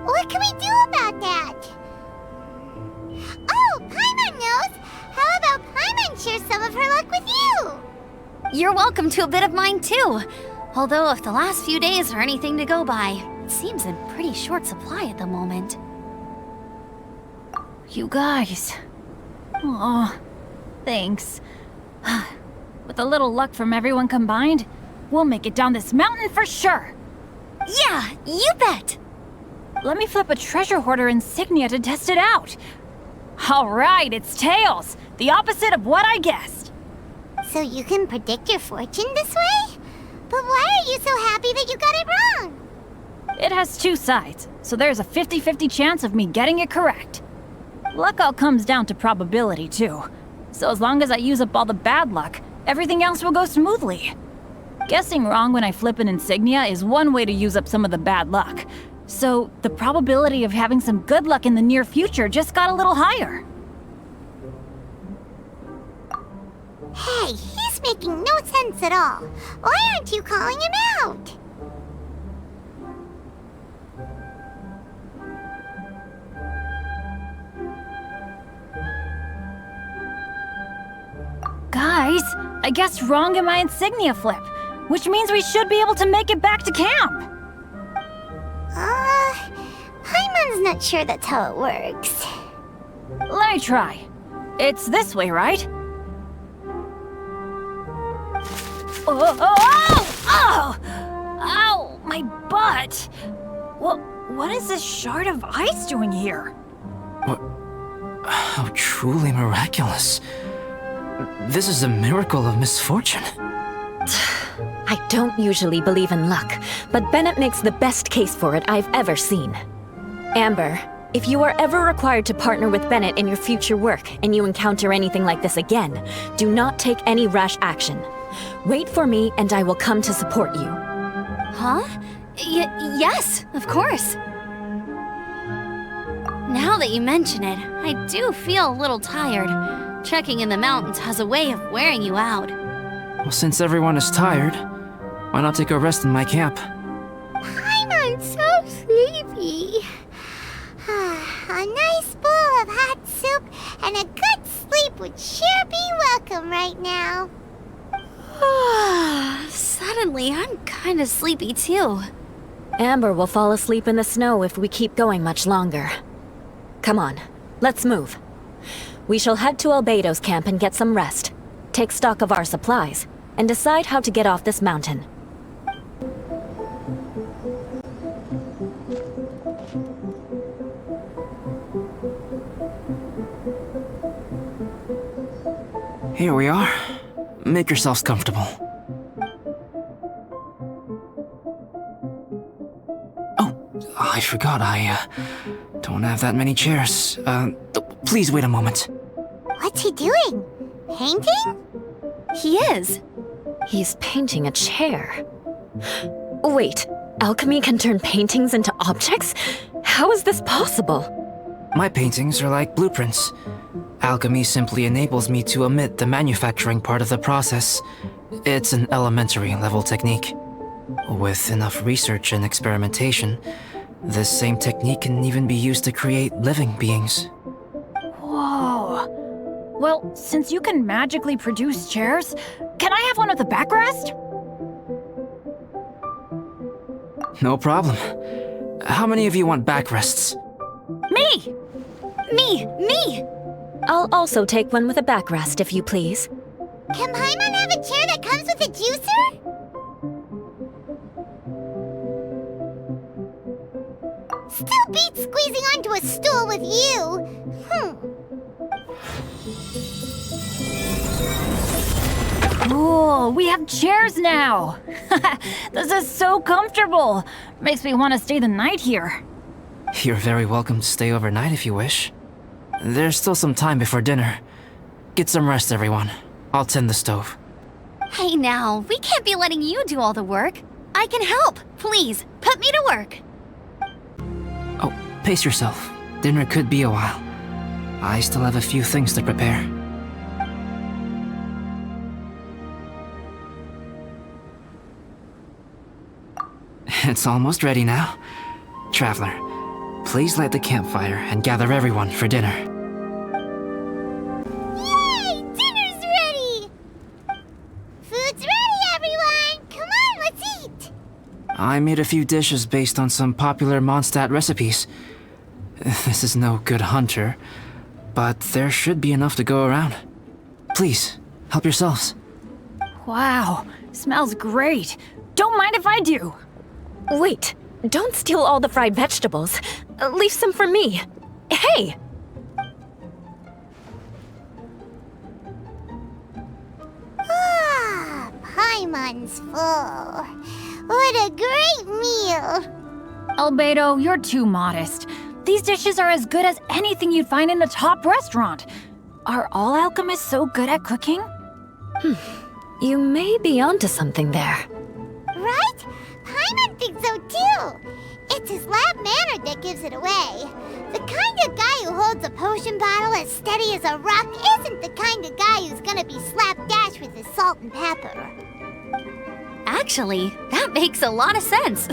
what can we do about that? Oh, Paimon knows! How about Paimon share some of her luck with you? You're welcome to a bit of mine too. Although if the last few days are anything to go by, it seems in pretty short supply at the moment. You guys. Aw, thanks. With a little luck from everyone combined, we'll make it down this mountain for sure. Yeah, you bet! Let me flip a treasure hoarder insignia to test it out. All right, it's tails. The opposite of what I guessed. So you can predict your fortune this way? But why are you so happy that you got it wrong? It has two sides, so there's a 50-50 chance of me getting it correct. Luck all comes down to probability, too. So as long as I use up all the bad luck, everything else will go smoothly. Guessing wrong when I flip an insignia is one way to use up some of the bad luck. So the probability of having some good luck in the near future just got a little higher. Hey, he's making no sense at all. Why aren't you calling him out? Guys, I guessed wrong in my insignia flip, which means we should be able to make it back to camp. Paimon's not sure that's how it works. Let me try. It's this way, right? Oh! Ow! My butt! What is this shard of ice doing here? What? How truly miraculous. This is a miracle of misfortune. I don't usually believe in luck, but Bennett makes the best case for it I've ever seen. Amber, if you are ever required to partner with Bennett in your future work and you encounter anything like this again, do not take any rash action. Wait for me and I will come to support you. Huh? Yes, of course. Now that you mention it, I do feel a little tired. Trekking in the mountains has a way of wearing you out. Well, since everyone is tired, why not take a rest in my camp? Paimon's so sleepy. A nice bowl of hot soup and a good sleep would sure be welcome right now. Suddenly, I'm kind of sleepy too. Amber will fall asleep in the snow if we keep going much longer. Come on, let's move. We shall head to Albedo's camp and get some rest, take stock of our supplies, and decide how to get off this mountain. Here we are. Make yourselves comfortable. Oh, I forgot I don't have that many chairs. Please wait a moment. What's he doing? Painting? He is. He's painting a chair. Wait, alchemy can turn paintings into objects? How is this possible? My paintings are like blueprints. Alchemy simply enables me to omit the manufacturing part of the process. It's an elementary level technique. With enough research and experimentation, this same technique can even be used to create living beings. Whoa. Well, since you can magically produce chairs, can I have one with a backrest? No problem. How many of you want backrests? Me! Me! I'll also take one with a backrest, if you please. Can Paimon have a chair that comes with a juicer? Still beats squeezing onto a stool with you. Cool, we have chairs now! This is so comfortable! Makes me want to stay the night here. You're very welcome to stay overnight if you wish. There's still some time before dinner. Get some rest, everyone. I'll tend the stove. Hey now, we can't be letting you do all the work. I can help. Please, put me to work. Oh, pace yourself. Dinner could be a while. I still have a few things to prepare. It's almost ready now. Traveler, please light the campfire and gather everyone for dinner. Yay! Dinner's ready! Food's ready, everyone! Come on, let's eat! I made a few dishes based on some popular Mondstadt recipes. This is no good hunter, but there should be enough to go around. Please, help yourselves. Wow, smells great. Don't mind if I do. Wait, don't steal all the fried vegetables. Leave some for me. Hey! Ah, Paimon's full. What a great meal! Albedo, you're too modest. These dishes are as good as anything you'd find in a top restaurant. Are all alchemists so good at cooking? You may be onto something there. Right? Paimon thinks so too. It's his lab manner that gives it away. The kind of guy who holds a potion bottle as steady as a rock isn't the kind of guy who's gonna be slapdash with his salt and pepper. Actually, that makes a lot of sense.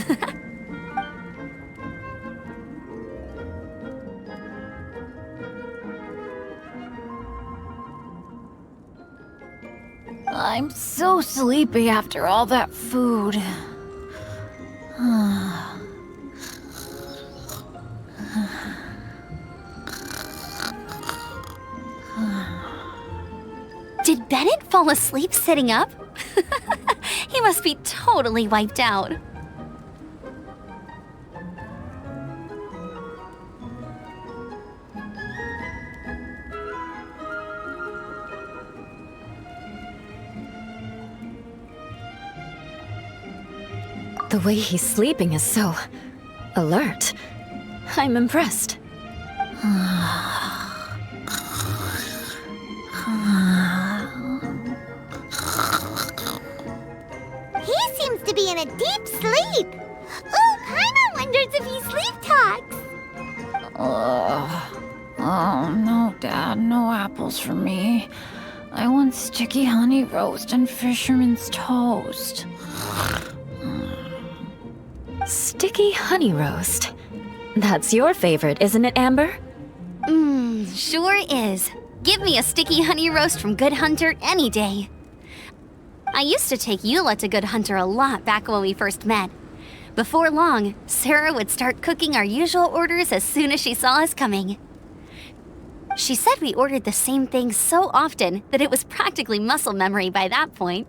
I'm so sleepy after all that food. Did Bennett fall asleep sitting up? He must be totally wiped out. The way he's sleeping is so alert. I'm impressed. He seems to be in a deep sleep. Oh, Paimon wonders if he sleep talks. Oh, no, Dad, no apples for me. I want sticky honey roast and fisherman's toast. Sticky honey roast. That's your favorite, isn't it, Amber? Sure is. Give me a sticky honey roast from Good Hunter any day. I used to take Eula to Good Hunter a lot back when we first met. Before long, Sarah would start cooking our usual orders as soon as she saw us coming. She said we ordered the same thing so often that it was practically muscle memory by that point.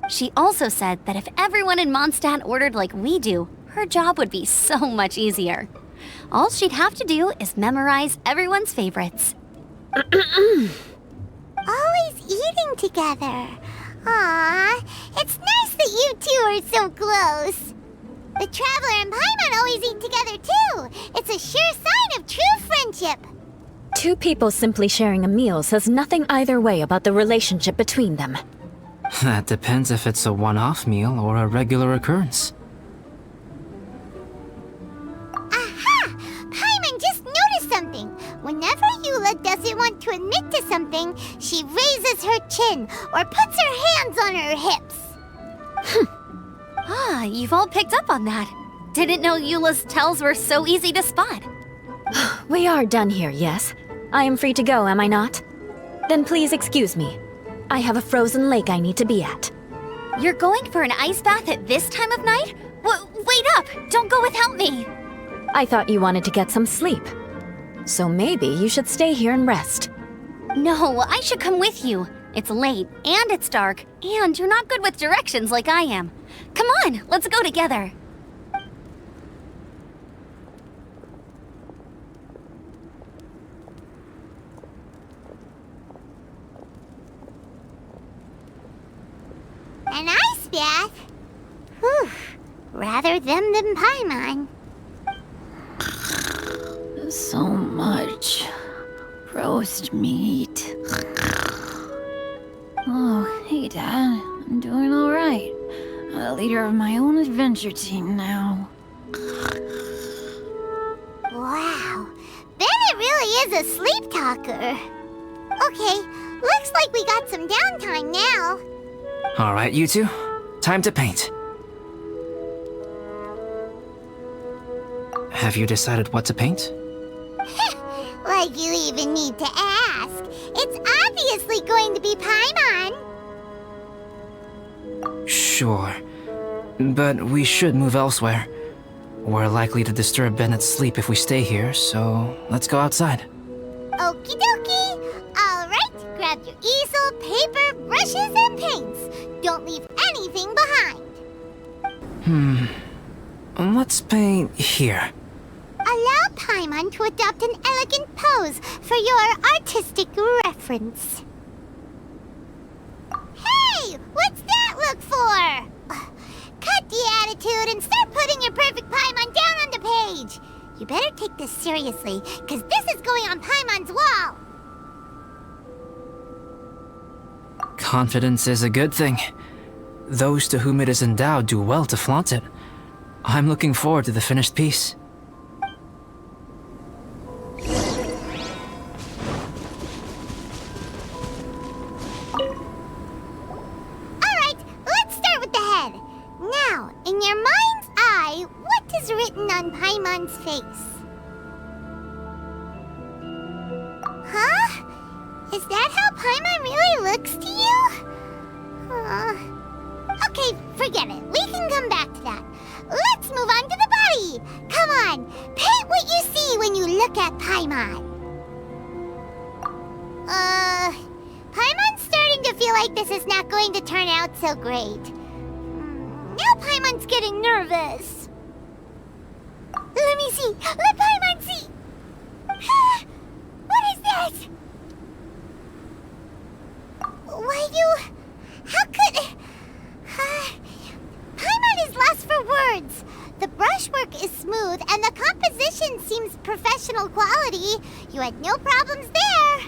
She also said that if everyone in Mondstadt ordered like we do, her job would be so much easier. All she'd have to do is memorize everyone's favorites. Always eating together. Aww, it's nice that you two are so close. The Traveler and Paimon always eat together too. It's a sure sign of true friendship. Two people simply sharing a meal says nothing either way about the relationship between them. That depends if it's a one-off meal or a regular occurrence. Aha! Paimon just noticed something. Whenever Eula doesn't want to admit to something, she raises her chin or puts her hands on her hips. Ah, you've all picked up on that. Didn't know Eula's tells were so easy to spot. We are done here, yes? I am free to go, am I not? Then please excuse me. I have a frozen lake I need to be at. You're going for an ice bath at this time of night? Wait up! Don't go without me! I thought you wanted to get some sleep. So maybe you should stay here and rest. No, I should come with you. It's late, and it's dark, and you're not good with directions like I am. Come on, let's go together. An ice bath? Whew. Rather them than Paimon. So much roast meat. Oh, hey, Dad. I'm doing all right. A leader of my own adventure team now. Wow. Bennett really is a sleep talker. Okay, looks like we got some downtime now. Alright, you two. Time to paint. Have you decided what to paint? Like you even need to ask. It's obviously going to be Paimon. Sure. But we should move elsewhere. We're likely to disturb Bennett's sleep if we stay here, so let's go outside. Okie dokie. Alright, grab your easel, paper, brushes, and paints. Don't leave anything behind. Let's paint here. Allow Paimon to adopt an elegant pose for your artistic reference. Hey! What's that look for? Cut the attitude and start putting your perfect Paimon down on the page. You better take this seriously, because this is going on Paimon's wall. Confidence is a good thing. Those to whom it is endowed do well to flaunt it. I'm looking forward to the finished piece. Alright, let's start with the head. Now, in your mind's eye, what is written on Paimon's face? Huh? Is that how Paimon really looks to you? Okay, forget it. We can come back to that. Let's move on to the body. Come on, paint what you see when you look at Paimon. Paimon's starting to feel like this is not going to turn out so great. Now Paimon's getting nervous. Let me see. Let Paimon see. What is this? Why you... How could... Paimon is lost for words. The brushwork is smooth and the composition seems professional quality. You had no problems there.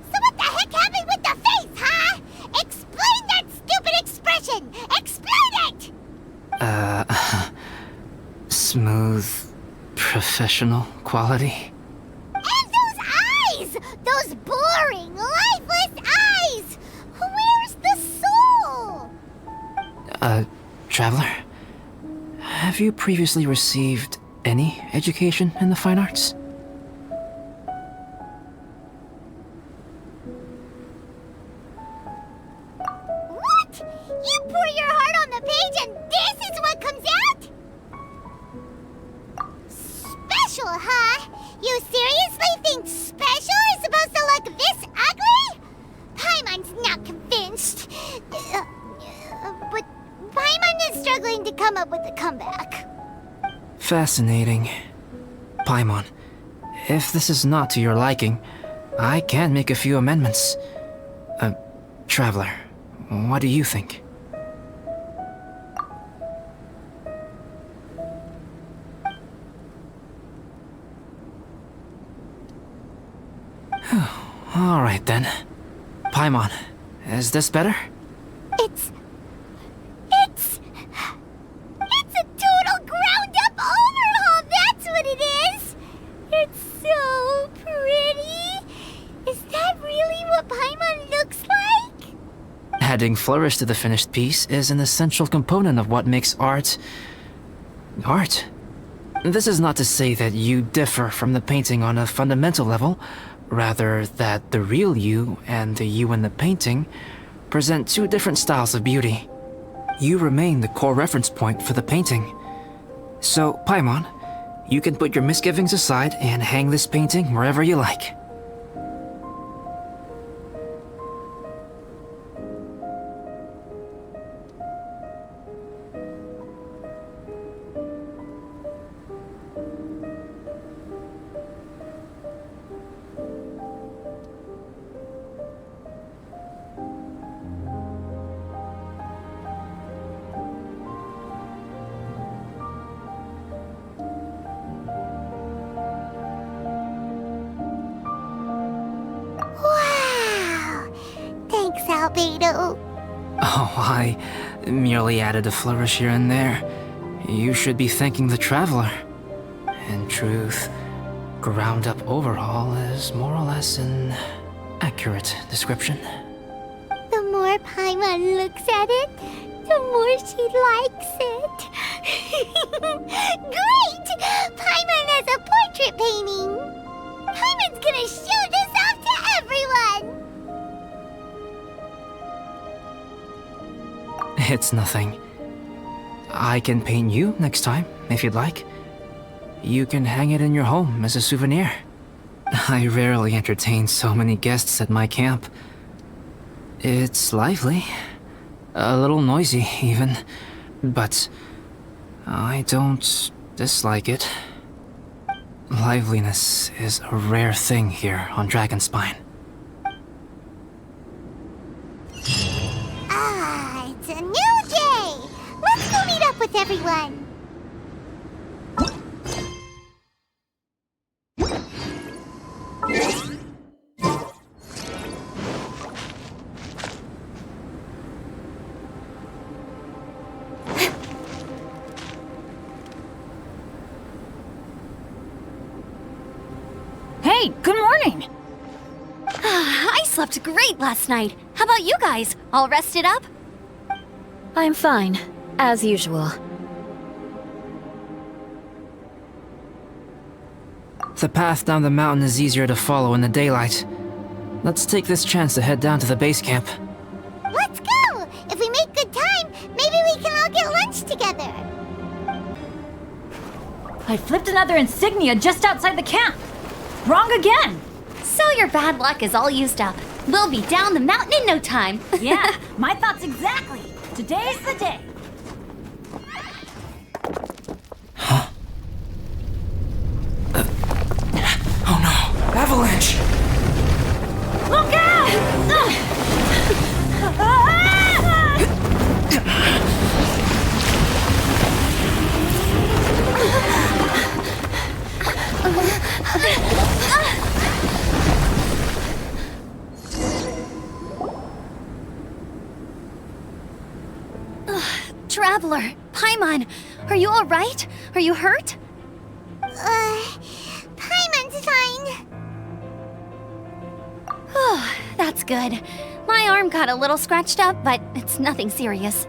So what the heck happened with the face, huh? Explain that stupid expression! Explain it! Smooth, professional quality. And those eyes! Those boring, lifeless eyes! Where's the soul? Traveler? Have you previously received any education in the fine arts? What? You pour your heart on the page and this is what comes out? Special, huh? You seriously think special is supposed to look this ugly? Paimon's not convinced. But Paimon is struggling to come up with a comeback. Fascinating. Paimon, if this is not to your liking, I can make a few amendments. Traveler, what do you think? Alright then. Paimon, is this better? It's a total ground-up overhaul, that's what it is! It's so pretty! Is that really what Paimon looks like? Adding flourish to the finished piece is an essential component of what makes art... art. This is not to say that you differ from the painting on a fundamental level, rather that the real you and the you in the painting present two different styles of beauty. You remain the core reference point for the painting. So, Paimon, you can put your misgivings aside and hang this painting wherever you like. Wow! Thanks, Albedo. Oh, I merely added a flourish here and there. You should be thanking the Traveler. In truth, ground up overhaul is more or less an accurate description. The more Paimon looks at it, the more she likes it. Great! Paimon has a portrait painting! Paimon's gonna show this off to everyone! It's nothing. I can paint you next time, if you'd like. You can hang it in your home as a souvenir. I rarely entertain so many guests at my camp. It's lively. A little noisy, even. But I don't dislike it. Liveliness is a rare thing here on Dragonspine. Ah, it's a new day! Let's go meet up with everyone! Hey, good morning! I slept great last night. How about you guys? All rested up? I'm fine, as usual. The path down the mountain is easier to follow in the daylight. Let's take this chance to head down to the base camp. Let's go! If we make good time, maybe we can all get lunch together! I flipped another insignia just outside the camp. Wrong again! So your bad luck is all used up. We'll be down the mountain in no time. Yeah, my thoughts exactly. Today's the day. Oh no! Avalanche! Look out! Traveler, Paimon, are you all right? Are you hurt? Paimon's fine. Oh, that's good. My arm got a little scratched up, but it's nothing serious.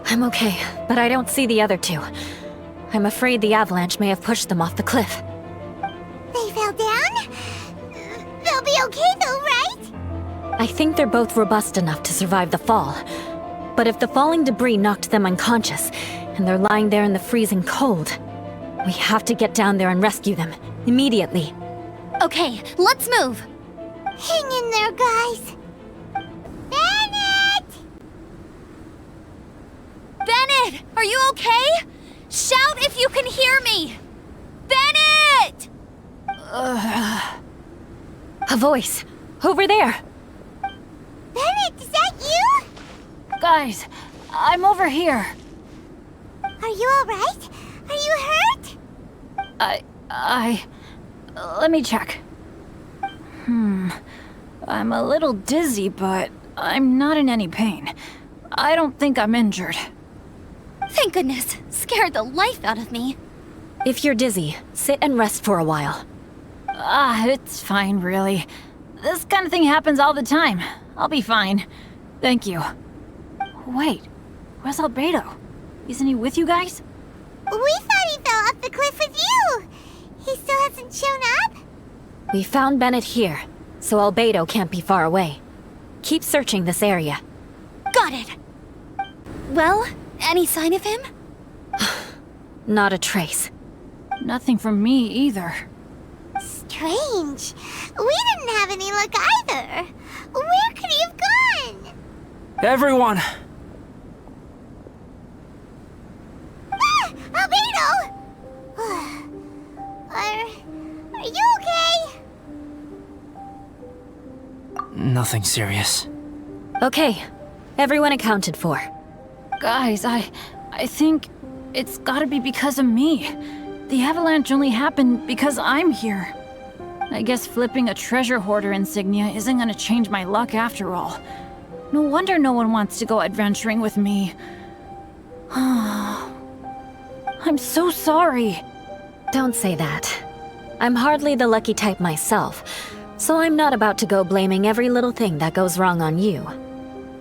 I'm okay, but I don't see the other two. I'm afraid the avalanche may have pushed them off the cliff. They fell down? They'll be okay though, right? I think they're both robust enough to survive the fall. But if the falling debris knocked them unconscious, and they're lying there in the freezing cold, we have to get down there and rescue them, immediately. Okay, let's move. Hang in there, guys. Bennett! Bennett, are you okay? Shout if you can hear me! Bennett! A voice. Over there. Bennett, is that you? Guys, I'm over here. Are you alright? Are you hurt? Let me check. I'm a little dizzy, but I'm not in any pain. I don't think I'm injured. Thank goodness. Scared the life out of me. If you're dizzy, sit and rest for a while. It's fine, really. This kind of thing happens all the time. I'll be fine. Thank you. Wait, where's Albedo? Isn't he with you guys? We thought he fell off the cliff with you! He still hasn't shown up? We found Bennett here, so Albedo can't be far away. Keep searching this area. Got it. Well, any sign of him? Not a trace. Nothing from me either. Strange. We didn't have any luck either. Where could he have gone? Everyone! Albedo! Are you okay? Nothing serious. Okay, everyone accounted for. Guys, I think it's gotta be because of me. The avalanche only happened because I'm here. I guess flipping a treasure hoarder insignia isn't gonna change my luck after all. No wonder no one wants to go adventuring with me. I'm so sorry. Don't say that. I'm hardly the lucky type myself, so I'm not about to go blaming every little thing that goes wrong on you.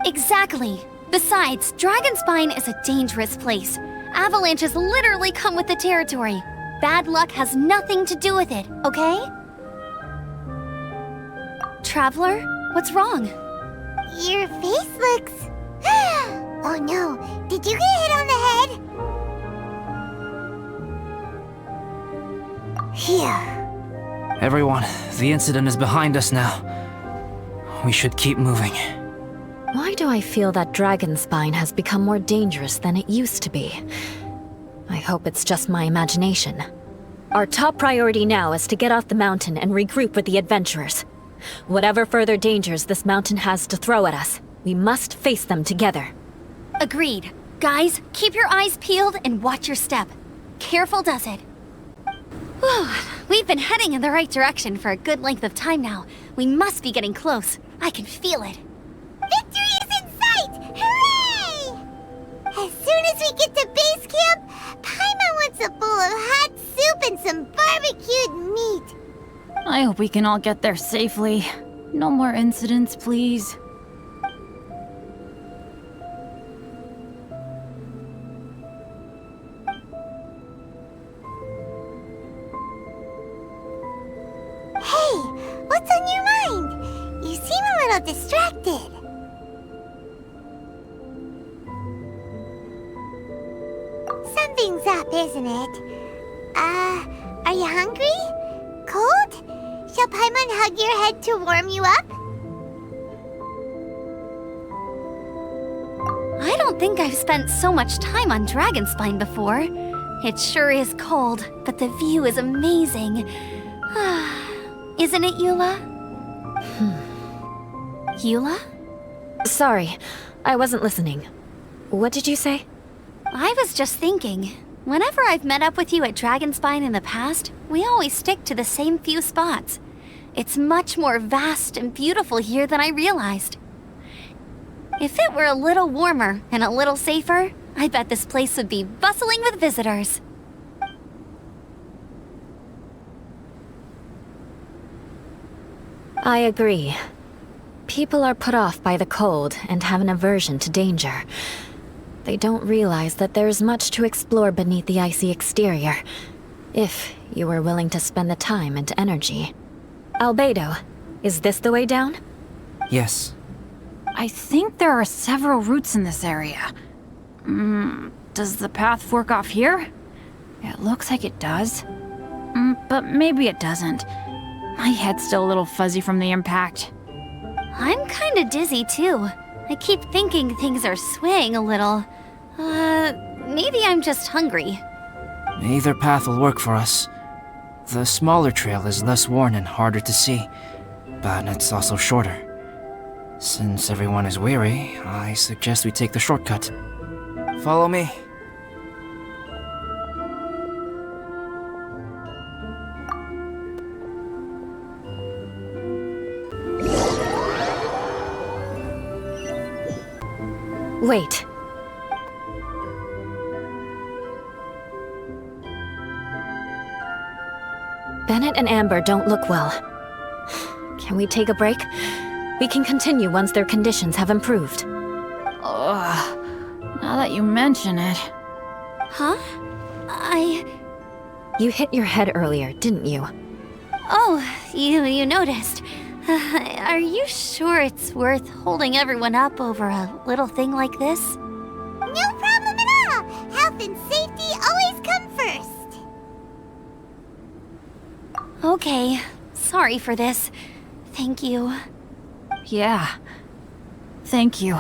Exactly. Besides, Dragonspine is a dangerous place. Avalanches literally come with the territory. Bad luck has nothing to do with it, okay? Traveler, what's wrong? Your face looks... Oh no, did you get hit on the head? Phew. Everyone, the incident is behind us now. We should keep moving. Why do I feel that Dragonspine has become more dangerous than it used to be? I hope it's just my imagination. Our top priority now is to get off the mountain and regroup with the adventurers. Whatever further dangers this mountain has to throw at us, we must face them together. Agreed. Guys, keep your eyes peeled and watch your step. Careful does it. Whew, we've been heading in the right direction for a good length of time now. We must be getting close. I can feel it. Victory is in sight! Hooray! As soon as we get to base camp, Paimon wants a bowl of hot soup and some barbecued meat. I hope we can all get there safely. No more incidents, please. Hey, what's on your mind? You seem a little distracted. Something's up, isn't it? Are you hungry? Cold? Shall Paimon hug your head to warm you up? I don't think I've spent so much time on Dragonspine before. It sure is cold, but the view is amazing. Isn't it, Eula? Eula? Sorry, I wasn't listening. What did you say? I was just thinking. Whenever I've met up with you at Dragonspine in the past, we always stick to the same few spots. It's much more vast and beautiful here than I realized. If it were a little warmer and a little safer, I bet this place would be bustling with visitors. I agree. People are put off by the cold and have an aversion to danger. They don't realize that there is much to explore beneath the icy exterior, if you were willing to spend the time and energy. Albedo, is this the way down? Yes. I think there are several routes in this area. Does the path fork off here? It looks like it does. But maybe it doesn't. My head's still a little fuzzy from the impact. I'm kinda dizzy too. I keep thinking things are swaying a little. Maybe I'm just hungry. Either path will work for us. The smaller trail is less worn and harder to see, but it's also shorter. Since everyone is weary, I suggest we take the shortcut. Follow me. Wait. Bennett and Amber don't look well. Can we take a break? We can continue once their conditions have improved. Ugh. Now that you mention it. Huh? You hit your head earlier, didn't you? Oh, you noticed. Are you sure it's worth holding everyone up over a little thing like this? No problem at all. Health and safety always come first. Okay. Sorry for this. Thank you. Yeah. Thank you.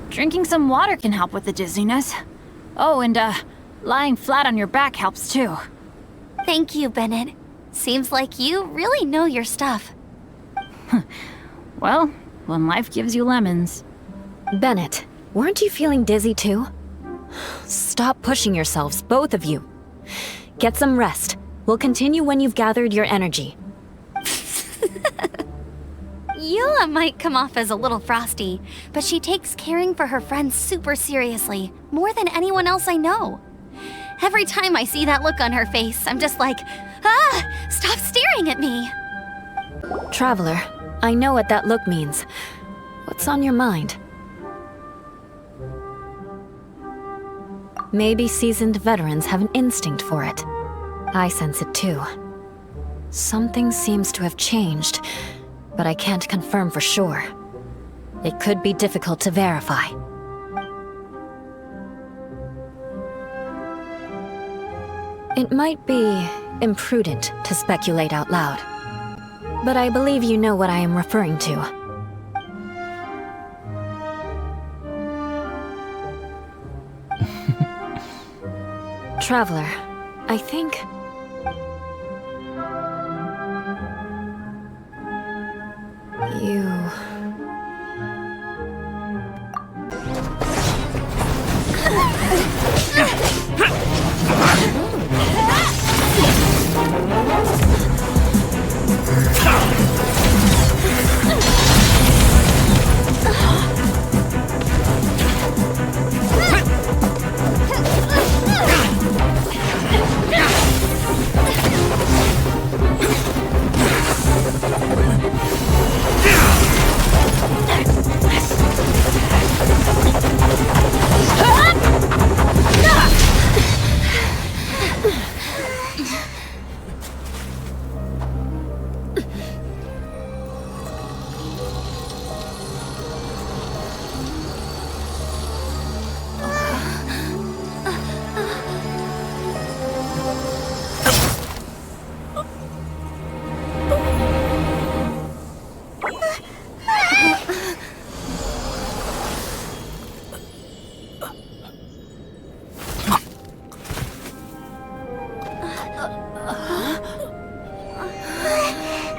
Drinking some water can help with the dizziness. Oh, and lying flat on your back helps too. Thank you, Bennett. Seems like you really know your stuff. Well, when life gives you lemons. Bennett, weren't you feeling dizzy too? Stop pushing yourselves, both of you. Get some rest. We'll continue when you've gathered your energy. Eula might come off as a little frosty, but she takes caring for her friends super seriously, more than anyone else I know. Every time I see that look on her face, I'm just like, ah, stop staring at me. Traveler, I know what that look means. What's on your mind? Maybe seasoned veterans have an instinct for it. I sense it too. Something seems to have changed, but I can't confirm for sure. It could be difficult to verify. It might be imprudent to speculate out loud, but I believe you know what I am referring to. Traveler, I think... you...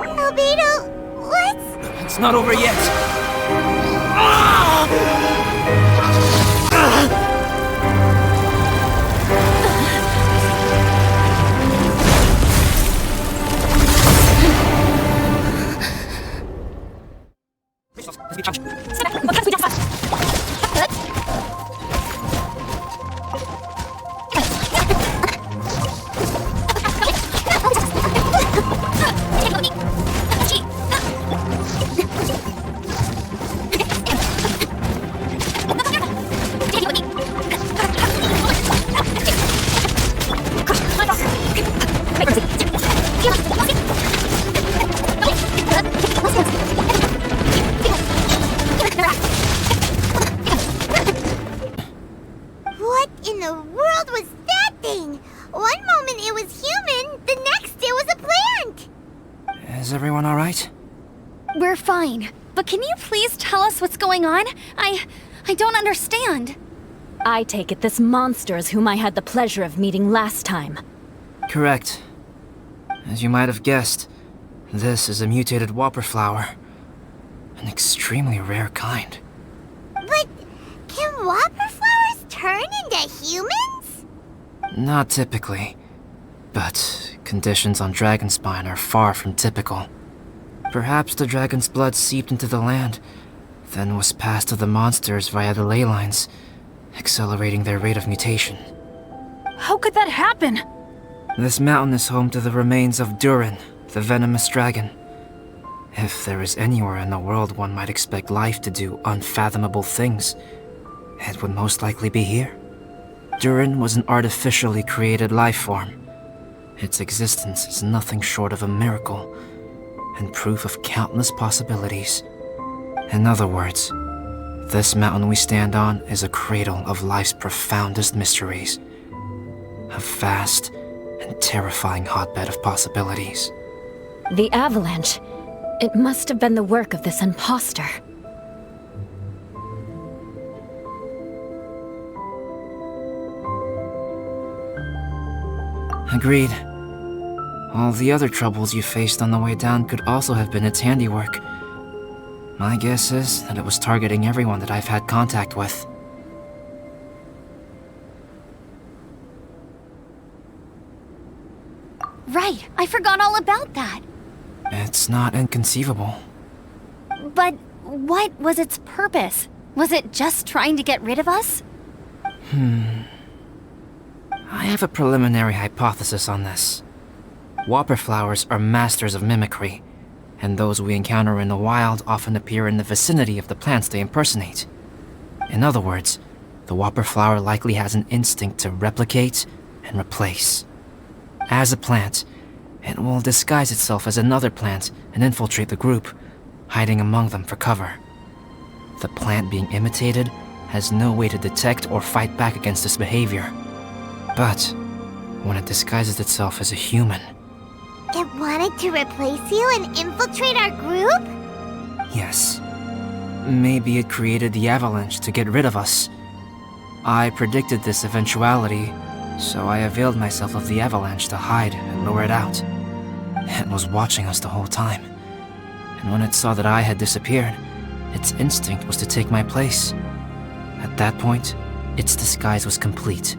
Albedo, what's... It's not over yet. What in the world was that thing? One moment it was human, the next it was a plant! Is everyone alright? We're fine, but can you please tell us what's going on? I don't understand. I take it this monster is whom I had the pleasure of meeting last time. Correct. As you might have guessed, this is a mutated whopper flower. An extremely rare kind. But can whopper flowers turn into humans? Not typically, but conditions on Dragonspine are far from typical. Perhaps the dragon's blood seeped into the land, then was passed to the monsters via the ley lines, accelerating their rate of mutation. How could that happen? This mountain is home to the remains of Durin, the venomous dragon. If there is anywhere in the world one might expect life to do unfathomable things, it would most likely be here. Durin was an artificially created life form. Its existence is nothing short of a miracle, and proof of countless possibilities. In other words, this mountain we stand on is a cradle of life's profoundest mysteries. A vast and terrifying hotbed of possibilities. The avalanche. It must have been the work of this imposter. Agreed. All the other troubles you faced on the way down could also have been its handiwork. My guess is that it was targeting everyone that I've had contact with. Right, I forgot all about that. It's not inconceivable. But what was its purpose? Was it just trying to get rid of us? I have a preliminary hypothesis on this. Whopper flowers are masters of mimicry, and those we encounter in the wild often appear in the vicinity of the plants they impersonate. In other words, the whopper flower likely has an instinct to replicate and replace. As a plant, it will disguise itself as another plant and infiltrate the group, hiding among them for cover. The plant being imitated has no way to detect or fight back against this behavior. But when it disguises itself as a human... It wanted to replace you and infiltrate our group? Yes. Maybe it created the avalanche to get rid of us. I predicted this eventuality, so I availed myself of the avalanche to hide and lure it out. It was watching us the whole time, and when it saw that I had disappeared, its instinct was to take my place. At that point, its disguise was complete,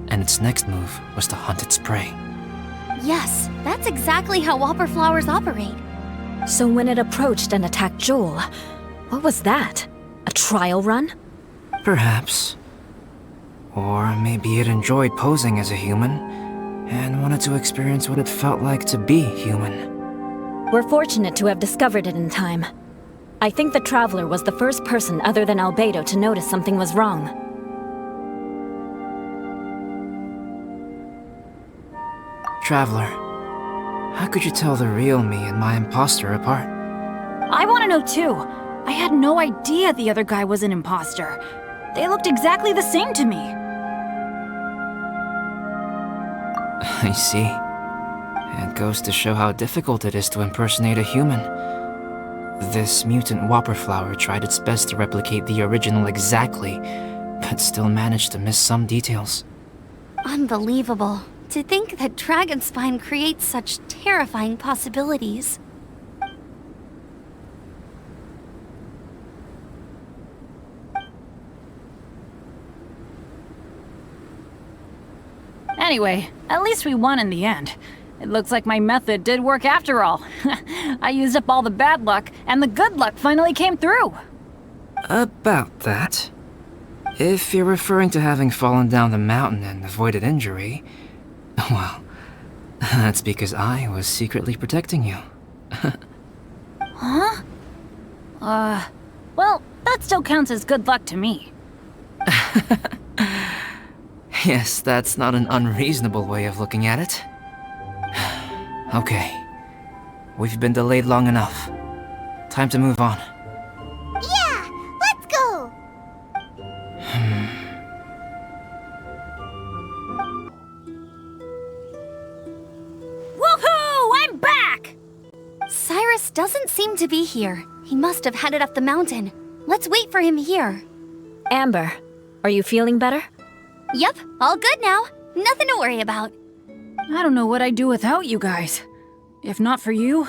and its next move was to hunt its prey. Yes, that's exactly how whopper flowers operate. So when it approached and attacked Joel, what was that? A trial run? Perhaps. Or maybe it enjoyed posing as a human, and wanted to experience what it felt like to be human. We're fortunate to have discovered it in time. I think the Traveler was the first person other than Albedo to notice something was wrong. Traveler, how could you tell the real me and my imposter apart? I want to know too. I had no idea the other guy was an imposter. They looked exactly the same to me. I see. It goes to show how difficult it is to impersonate a human. This mutant whopper flower tried its best to replicate the original exactly, but still managed to miss some details. Unbelievable. To think that Dragonspine creates such terrifying possibilities. Anyway, at least we won in the end. It looks like my method did work after all. I used up all the bad luck, and the good luck finally came through. About that. If you're referring to having fallen down the mountain and avoided injury, well, that's because I was secretly protecting you. Huh? Well, that still counts as good luck to me. Yes, that's not an unreasonable way of looking at it. Okay. We've been delayed long enough. Time to move on. Yeah, let's go! Woohoo! I'm back! Cyrus doesn't seem to be here. He must have headed up the mountain. Let's wait for him here. Amber, are you feeling better? Yep, all good now. Nothing to worry about. I don't know what I'd do without you guys. If not for you,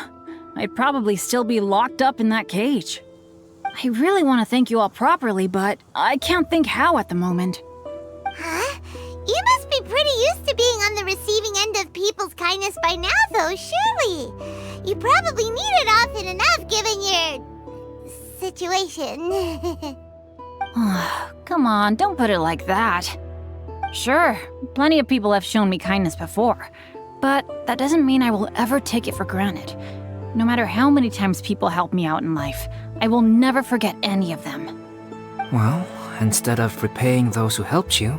I'd probably still be locked up in that cage. I really want to thank you all properly, but I can't think how at the moment. Huh? You must be pretty used to being on the receiving end of people's kindness by now, though, surely. You probably need it often enough, given your situation. Come on, don't put it like that. Sure, plenty of people have shown me kindness before, but that doesn't mean I will ever take it for granted. No matter how many times people help me out in life, I will never forget any of them. Well, instead of repaying those who helped you,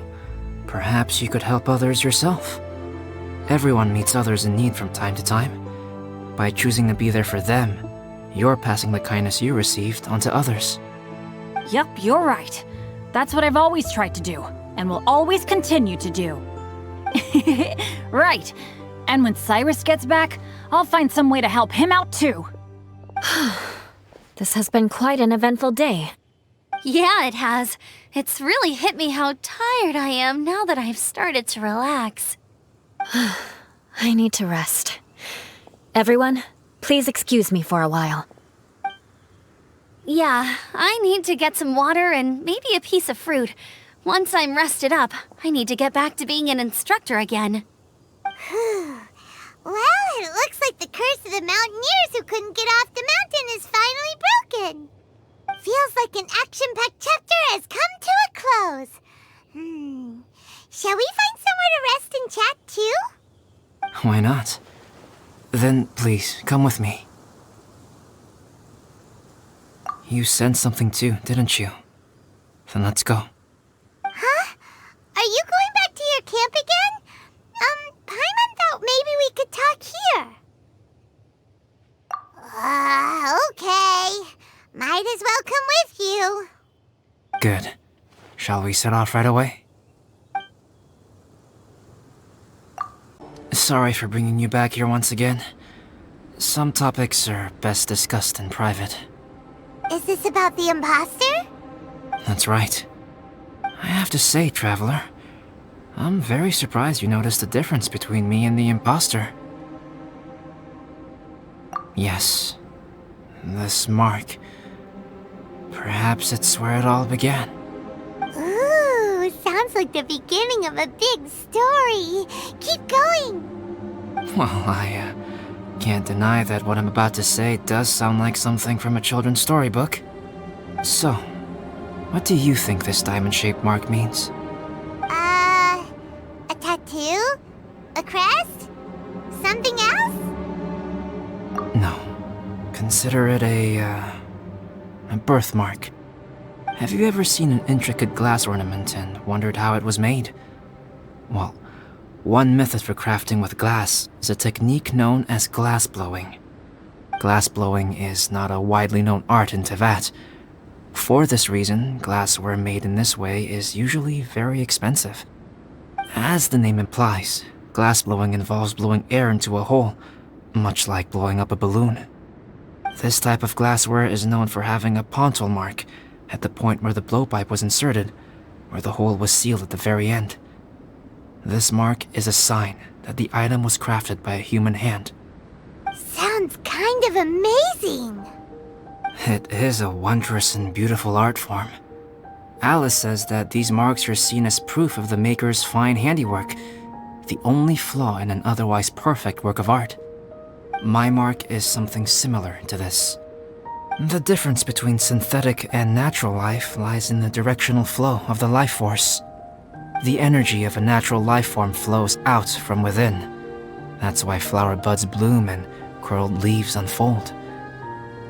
perhaps you could help others yourself. Everyone meets others in need from time to time. By choosing to be there for them, you're passing the kindness you received onto others. Yup, you're right. That's what I've always tried to do, and will always continue to do. Right. And when Cyrus gets back, I'll find some way to help him out too. This has been quite an eventful day. Yeah, it has. It's really hit me how tired I am now that I've started to relax. I need to rest. Everyone, please excuse me for a while. Yeah, I need to get some water and maybe a piece of fruit. Once I'm rested up, I need to get back to being an instructor again. Well, it looks like the curse of the mountaineers who couldn't get off the mountain is finally broken. Feels like an action-packed chapter has come to a close. Shall we find somewhere to rest and chat too? Why not? Then please, come with me. You sensed something too, didn't you? Then let's go. Huh? Are you going back to your camp again? Paimon thought maybe we could talk here. Okay. Might as well come with you. Good. Shall we set off right away? Sorry for bringing you back here once again. Some topics are best discussed in private. Is this about the imposter? That's right. I have to say, Traveler, I'm very surprised you noticed the difference between me and the imposter. Yes, this mark. Perhaps it's where it all began. Ooh, sounds like the beginning of a big story. Keep going. Well, I can't deny that what I'm about to say does sound like something from a children's storybook. So, what do you think this diamond-shaped mark means? A tattoo? A crest? Something else? No. Consider it a birthmark. Have you ever seen an intricate glass ornament and wondered how it was made? Well, one method for crafting with glass is a technique known as glass blowing. Glass blowing is not a widely known art in Teyvat. For this reason, glassware made in this way is usually very expensive. As the name implies, glass blowing involves blowing air into a hole, much like blowing up a balloon. This type of glassware is known for having a pontal mark at the point where the blowpipe was inserted, where the hole was sealed at the very end. This mark is a sign that the item was crafted by a human hand. Sounds kind of amazing. It is a wondrous and beautiful art form. Alice says that these marks are seen as proof of the maker's fine handiwork, the only flaw in an otherwise perfect work of art. My mark is something similar to this. The difference between synthetic and natural life lies in the directional flow of the life force. The energy of a natural life form flows out from within. That's why flower buds bloom and curled leaves unfold.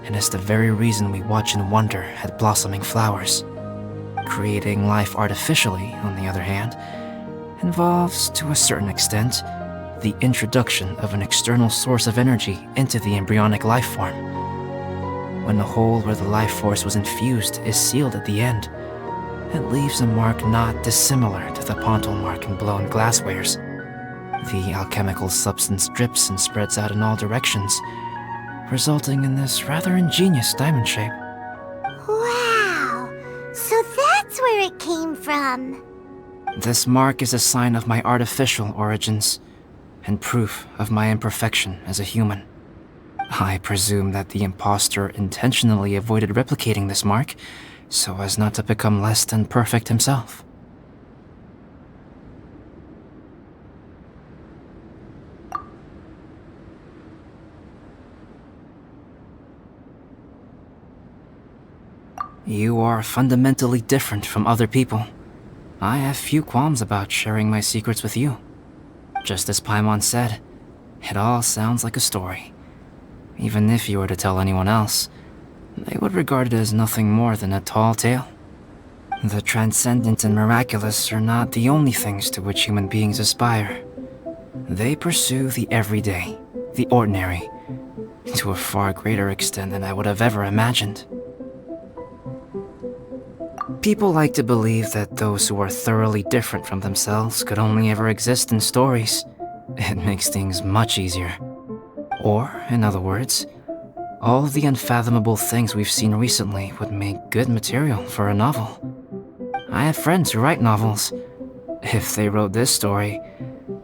And it's the very reason we watch and wonder at blossoming flowers. Creating life artificially, on the other hand, involves, to a certain extent, the introduction of an external source of energy into the embryonic life form. When the hole where the life force was infused is sealed at the end, it leaves a mark not dissimilar to the pontal mark in blown glasswares. The alchemical substance drips and spreads out in all directions, resulting in this rather ingenious diamond shape. Wow! So that's where it came from. This mark is a sign of my artificial origins, and proof of my imperfection as a human. I presume that the impostor intentionally avoided replicating this mark, so as not to become less than perfect himself. You are fundamentally different from other people. I have few qualms about sharing my secrets with you. Just as Paimon said, it all sounds like a story. Even if you were to tell anyone else, they would regard it as nothing more than a tall tale. The transcendent and miraculous are not the only things to which human beings aspire. They pursue the everyday, the ordinary, to a far greater extent than I would have ever imagined. People like to believe that those who are thoroughly different from themselves could only ever exist in stories. It makes things much easier. Or, in other words, all the unfathomable things we've seen recently would make good material for a novel. I have friends who write novels. If they wrote this story,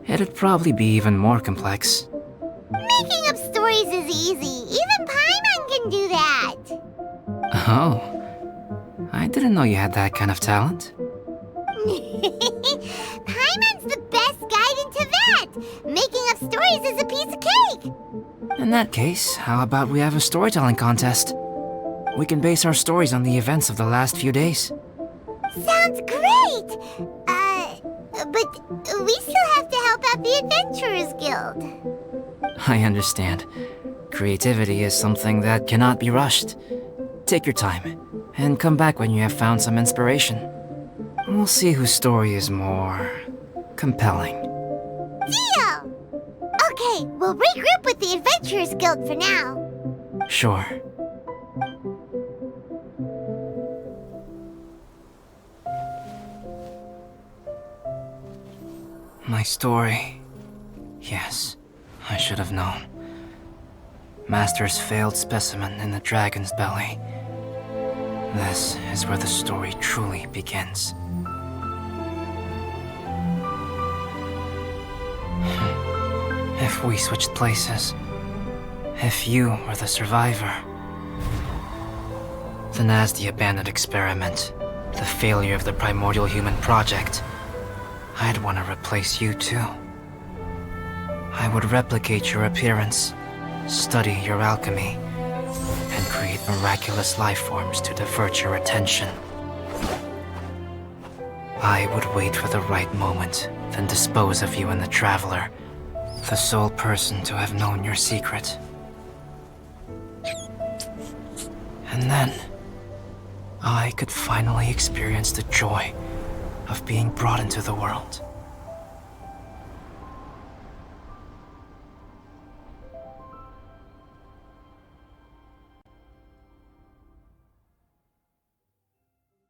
it'd probably be even more complex. Making up stories is easy. Even Paimon can do that. Oh, I didn't know you had that kind of talent. Paimon's the best guide into that. Making up stories is a piece of cake. In that case, how about we have a storytelling contest? We can base our stories on the events of the last few days. Sounds great! But we still have to help out the Adventurers Guild. I understand. Creativity is something that cannot be rushed. Take your time, and come back when you have found some inspiration. We'll see whose story is more compelling. Deal! Okay, we'll regroup with the Adventurers Guild for now. Sure. My story. Yes, I should have known. Master's failed specimen in the dragon's belly. This is where the story truly begins. If we switched places, if you were the survivor, then as the abandoned experiment, the failure of the primordial human project, I'd want to replace you too. I would replicate your appearance, study your alchemy, and create miraculous life forms to divert your attention. I would wait for the right moment, then dispose of you in the Traveler, the sole person to have known your secret. And then, I could finally experience the joy of being brought into the world.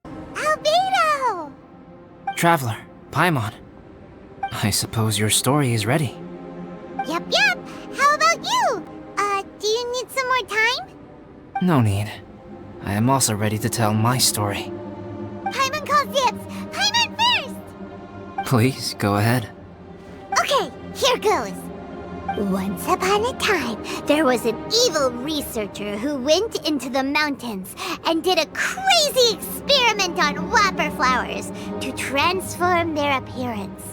Albedo! Traveler, Paimon, I suppose your story is ready. Yep. How about you? Do you need some more time? No need. I am also ready to tell my story. Paimon calls dibs. Paimon first! Please, go ahead. Okay, here goes. Once upon a time, there was an evil researcher who went into the mountains and did a crazy experiment on whopper flowers to transform their appearance.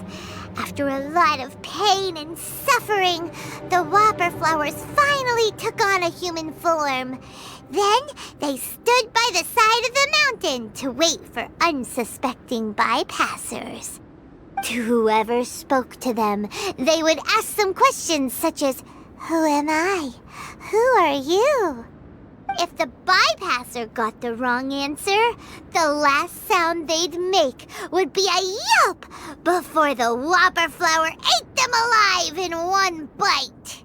After a lot of pain and suffering, the whopper flowers finally took on a human form. Then they stood by the side of the mountain to wait for unsuspecting bypassers. To whoever spoke to them, they would ask some questions such as, "Who am I? Who are you?" If the bypasser got the wrong answer, the last sound they'd make would be a yelp before the whopper flower ate them alive in one bite.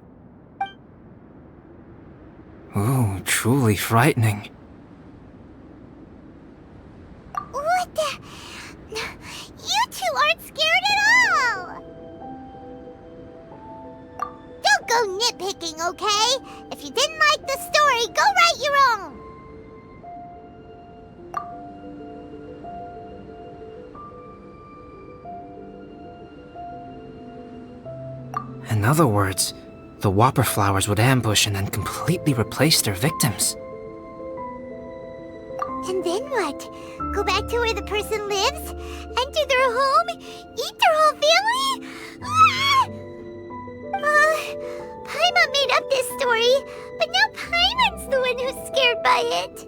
Ooh, truly frightening. What the? You two aren't scared at all! Don't go nitpicking, okay? If you didn't like the story, go write your own! In other words, the whopper flowers would ambush and then completely replace their victims. And then what? Go back to where the person lives? Enter their home? Eat their whole family? Paimon made up this story, but now Paimon's the one who's scared by it.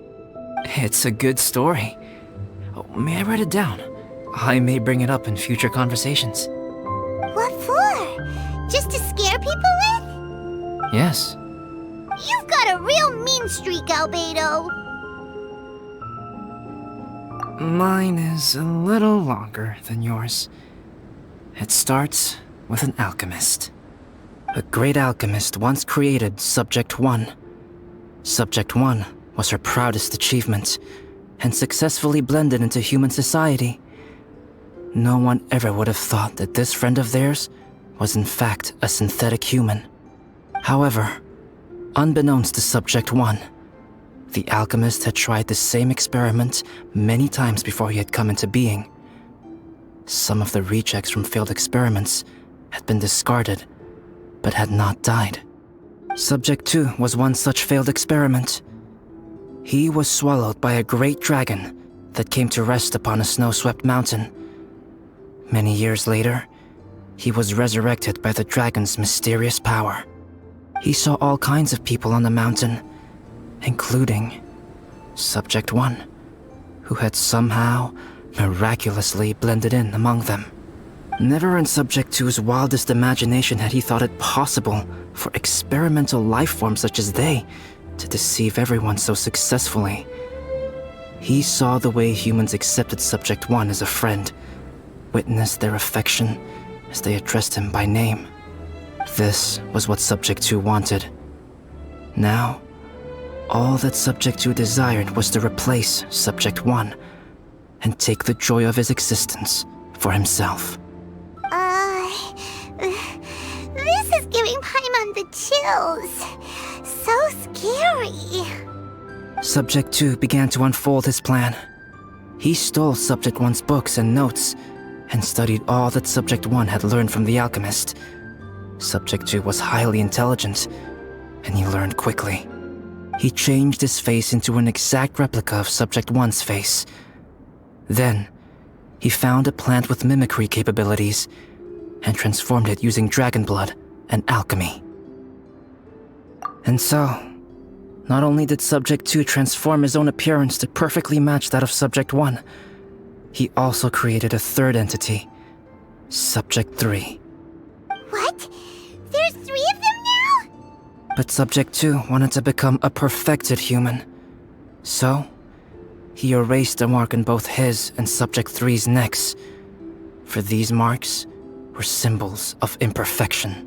It's a good story. Oh, may I write it down? I may bring it up in future conversations. What for? Just to scare people with? Yes. You've got a real mean streak, Albedo. Mine is a little longer than yours. It starts with an alchemist. A great alchemist once created Subject 1. Subject 1 was her proudest achievement, and successfully blended into human society. No one ever would have thought that this friend of theirs was in fact a synthetic human. However, unbeknownst to Subject 1, the alchemist had tried the same experiment many times before he had come into being. Some of the rejects from failed experiments had been discarded, but had not died. Subject 2 was one such failed experiment. He was swallowed by a great dragon that came to rest upon a snow-swept mountain. Many years later, he was resurrected by the dragon's mysterious power. He saw all kinds of people on the mountain, including Subject 1, who had somehow miraculously blended in among them. Never in Subject 2's wildest imagination had he thought it possible for experimental life forms such as they to deceive everyone so successfully. He saw the way humans accepted Subject 1 as a friend, witnessed their affection as they addressed him by name. This was what Subject 2 wanted. Now, all that Subject 2 desired was to replace Subject 1 and take the joy of his existence for himself. This is giving Paimon the chills. So scary. Subject 2 began to unfold his plan. He stole Subject 1's books and notes and studied all that Subject 1 had learned from the alchemist. Subject 2 was highly intelligent, and he learned quickly. He changed his face into an exact replica of Subject 1's face. Then, he found a plant with mimicry capabilities and transformed it using dragon blood and alchemy. And so, not only did Subject 2 transform his own appearance to perfectly match that of Subject 1, he also created a third entity, Subject 3. What? There's 3 of them now? But Subject 2 wanted to become a perfected human. So, he erased a mark on both his and Subject 3's necks. For these marks were symbols of imperfection.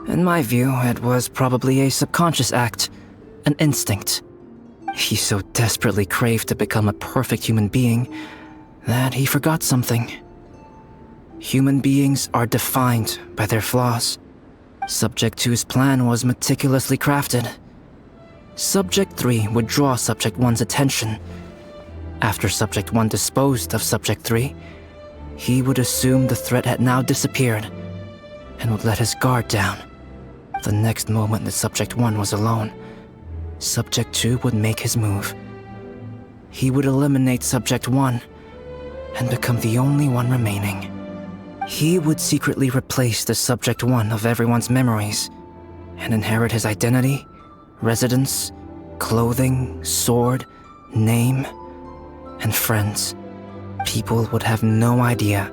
In my view, it was probably a subconscious act, an instinct. He so desperately craved to become a perfect human being that he forgot something. Human beings are defined by their flaws. Subject 2's plan was meticulously crafted. Subject 3 would draw Subject 1's attention. After Subject 1 disposed of Subject 3, he would assume the threat had now disappeared and would let his guard down. The next moment that Subject 1 was alone, Subject 2 would make his move. He would eliminate Subject 1 and become the only one remaining. He would secretly replace the Subject 1 of everyone's memories and inherit his identity, residence, clothing, sword, name, and friends. People would have no idea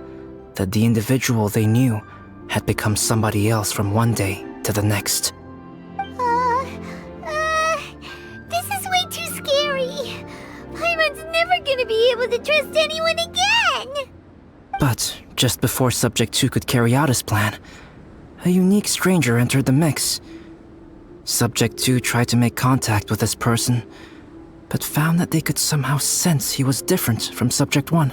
that the individual they knew had become somebody else from one day to the next. This is way too scary. Paimon's never gonna be able to trust anyone again. But just before Subject 2 could carry out his plan, a unique stranger entered the mix. Subject 2 tried to make contact with this person, but found that they could somehow sense he was different from Subject 1.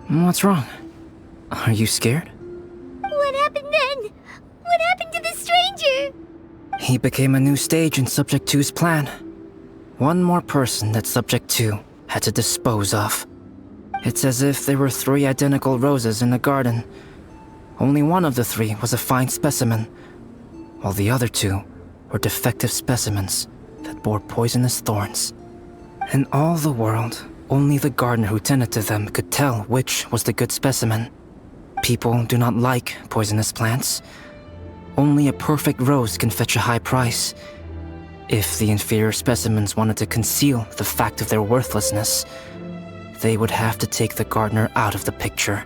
What's wrong? Are you scared? What happened then? What happened to the stranger? He became a new stage in Subject 2's plan. One more person that Subject 2 had to dispose of. It's as if there were 3 identical roses in a garden. Only one of the 3 was a fine specimen, while the other 2 were defective specimens that bore poisonous thorns. In all the world, Only the gardener who tended to them could tell which was the good specimen. People do not like poisonous plants. Only a perfect rose can fetch a high price. If the inferior specimens wanted to conceal the fact of their worthlessness, they would have to take the gardener out of the picture,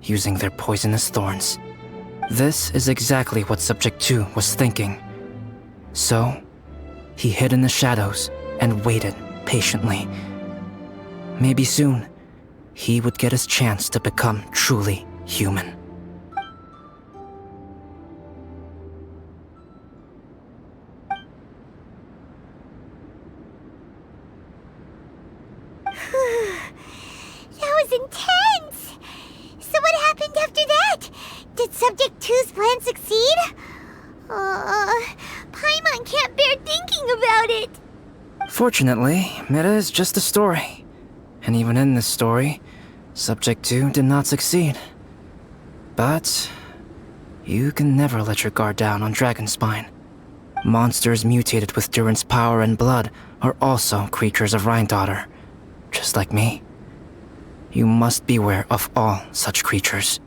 using their poisonous thorns. This is exactly what Subject 2 was thinking. So, he hid in the shadows and waited patiently. Maybe soon, he would get his chance to become truly human. That was intense! So what happened after that? Did Subject 2's plan succeed? Paimon can't bear thinking about it! Fortunately, it is just a story. And even in this story, Subject 2 did not succeed. But you can never let your guard down on Dragonspine. Monsters mutated with Durin's power and blood are also creatures of Rhine-Daughter, just like me. You must beware of all such creatures.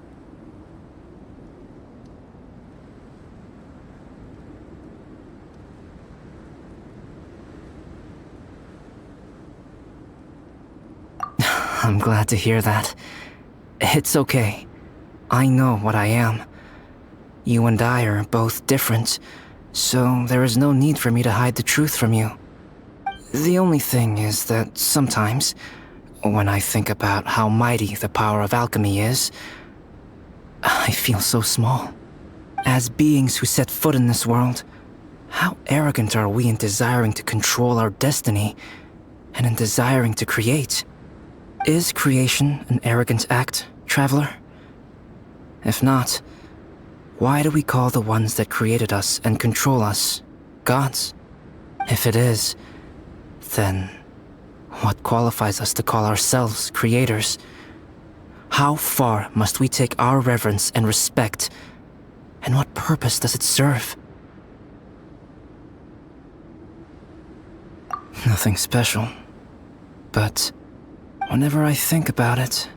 I'm glad to hear that. It's okay. I know what I am. You and I are both different, so there is no need for me to hide the truth from you. The only thing is that sometimes, when I think about how mighty the power of alchemy is, I feel so small. As beings who set foot in this world, how arrogant are we in desiring to control our destiny, and in desiring to create? Is creation an arrogant act, traveler? If not, why do we call the ones that created us and control us gods? If it is, then what qualifies us to call ourselves creators? How far must we take our reverence and respect, and what purpose does it serve? Nothing special, but whenever I think about it,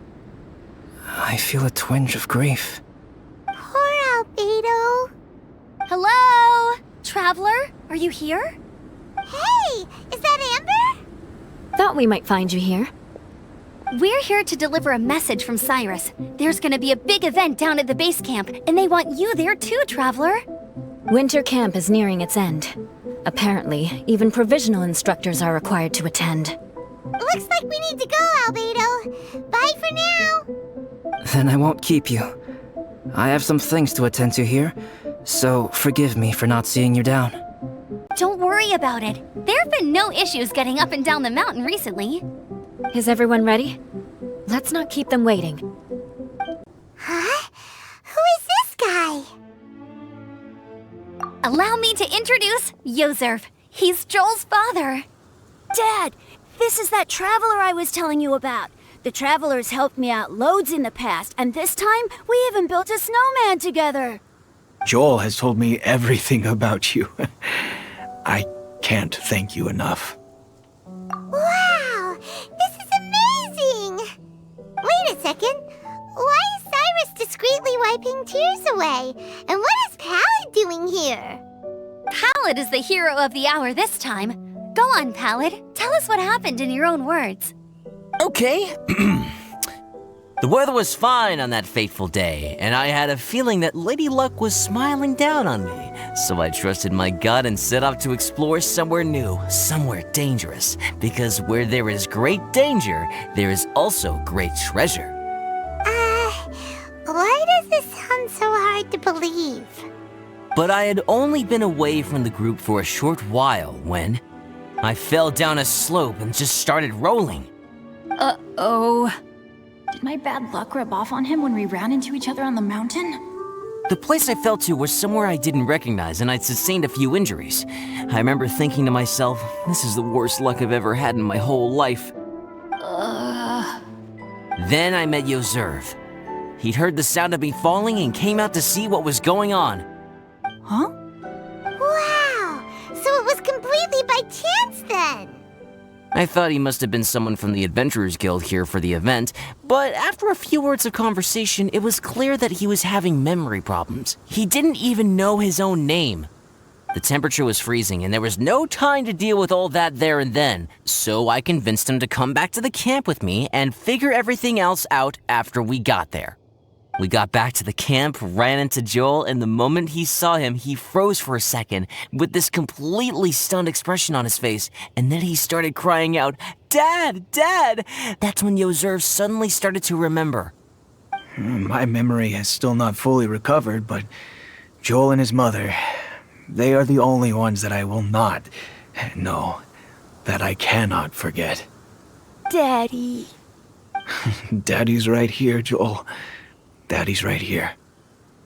I feel a twinge of grief. Poor Albedo. Hello? Traveler, are you here? Hey, is that Amber? Thought we might find you here. We're here to deliver a message from Cyrus. There's gonna be a big event down at the base camp, and they want you there too, Traveler. Winter camp is nearing its end. Apparently, even provisional instructors are required to attend. Looks like we need to go, Albedo. Bye for now. Then I won't keep you. I have some things to attend to here, so forgive me for not seeing you down. Don't worry about it. There have been no issues getting up and down the mountain recently. Is everyone ready? Let's not keep them waiting. Huh? Who is this guy? Allow me to introduce Yozerv. He's Joel's father. Dad, this is that traveler I was telling you about. The traveler's helped me out loads in the past, and this time we even built a snowman together. Joel has told me everything about you. I can't thank you enough. Wow, this is amazing! Wait a second. Why is Cyrus discreetly wiping tears away? And what is Pallid doing here? Pallid is the hero of the hour this time. Go on, Pallid. Tell us what happened in your own words. Okay. The weather was fine on that fateful day, and I had a feeling that Lady Luck was smiling down on me. So I trusted my gut and set off to explore somewhere new, somewhere dangerous. Because where there is great danger, there is also great treasure. Why does this sound so hard to believe? But I had only been away from the group for a short while when I fell down a slope and just started rolling. Uh-oh. Did my bad luck rub off on him when we ran into each other on the mountain? The place I fell to was somewhere I didn't recognize, and I'd sustained a few injuries. I remember thinking to myself, this is the worst luck I've ever had in my whole life. Then I met Yozerv. He'd heard the sound of me falling and came out to see what was going on. Huh? Wow, so it was completely by chance then. I thought he must have been someone from the Adventurers Guild here for the event, but after a few words of conversation, it was clear that he was having memory problems. He didn't even know his own name. The temperature was freezing, and there was no time to deal with all that there and then, so I convinced him to come back to the camp with me and figure everything else out after we got there. We got back to the camp, ran into Joel, and the moment he saw him, he froze for a second with this completely stunned expression on his face, and then he started crying out, "Dad! Dad!" That's when Yozerv suddenly started to remember. My memory has still not fully recovered, but Joel and his mother, they are the only ones that I will not, no, that I cannot forget. Daddy. Daddy's right here, Joel. Daddy's right here.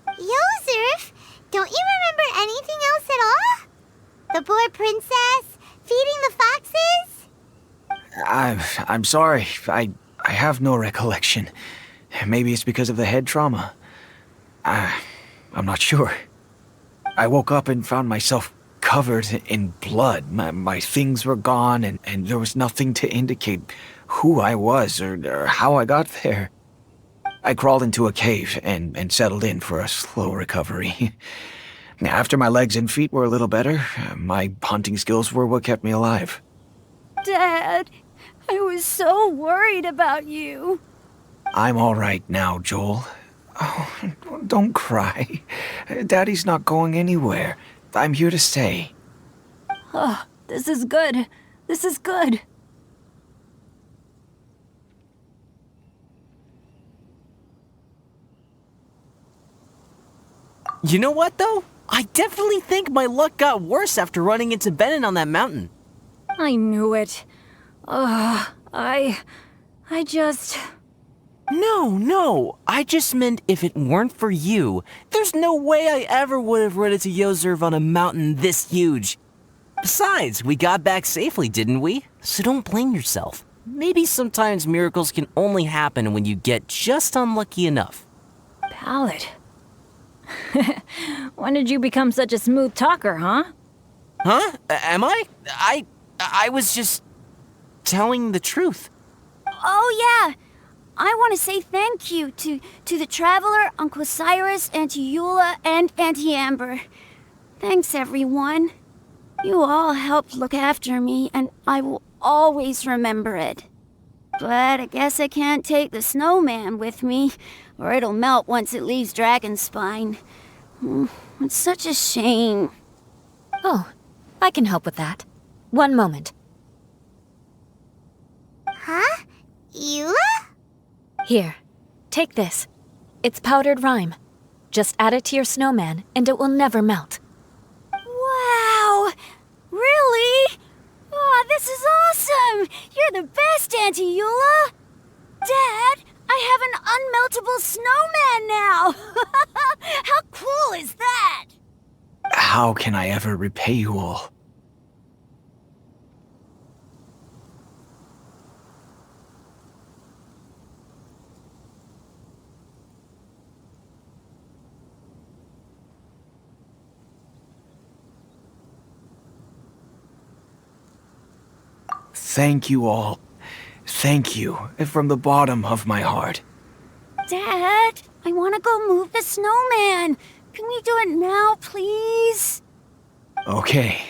Yozerf, don't you remember anything else at all? The boy princess? Feeding the foxes? I'm sorry. I have no recollection. Maybe it's because of the head trauma. I'm not sure. I woke up and found myself covered in blood. My things were gone, and there was nothing to indicate who I was or how I got there. I crawled into a cave and settled in for a slow recovery. After my legs and feet were a little better, my hunting skills were what kept me alive. Dad, I was so worried about you. I'm all right now, Joel. Oh, don't cry. Daddy's not going anywhere. I'm here to stay. Oh, this is good. This is good. You know what, though? I definitely think my luck got worse after running into Benin on that mountain. I knew it. I just... No. I just meant if it weren't for you, there's no way I ever would have run into Yozerv on a mountain this huge. Besides, we got back safely, didn't we? So don't blame yourself. Maybe sometimes miracles can only happen when you get just unlucky enough. Ballad. When did you become such a smooth talker, huh? Huh? Am I? I was just telling the truth. Oh, yeah. I want to say thank you to the Traveler, Uncle Cyrus, Auntie Eula, and Auntie Amber. Thanks, everyone. You all helped look after me, and I will always remember it. But I guess I can't take the snowman with me, or it'll melt once it leaves Dragonspine. It's such a shame. Oh, I can help with that. One moment. Huh? Eula? Here, take this. It's powdered rime. Just add it to your snowman, and it will never melt. Wow! Really? Oh, this is awesome! You're the best, Auntie Eula! Dad, I have an unmeltable snowman now! How cool is that? How can I ever repay you all? Thank you all. Thank you from the bottom of my heart. Dad, I want to go move the snowman. Can we do it now, please? Okay.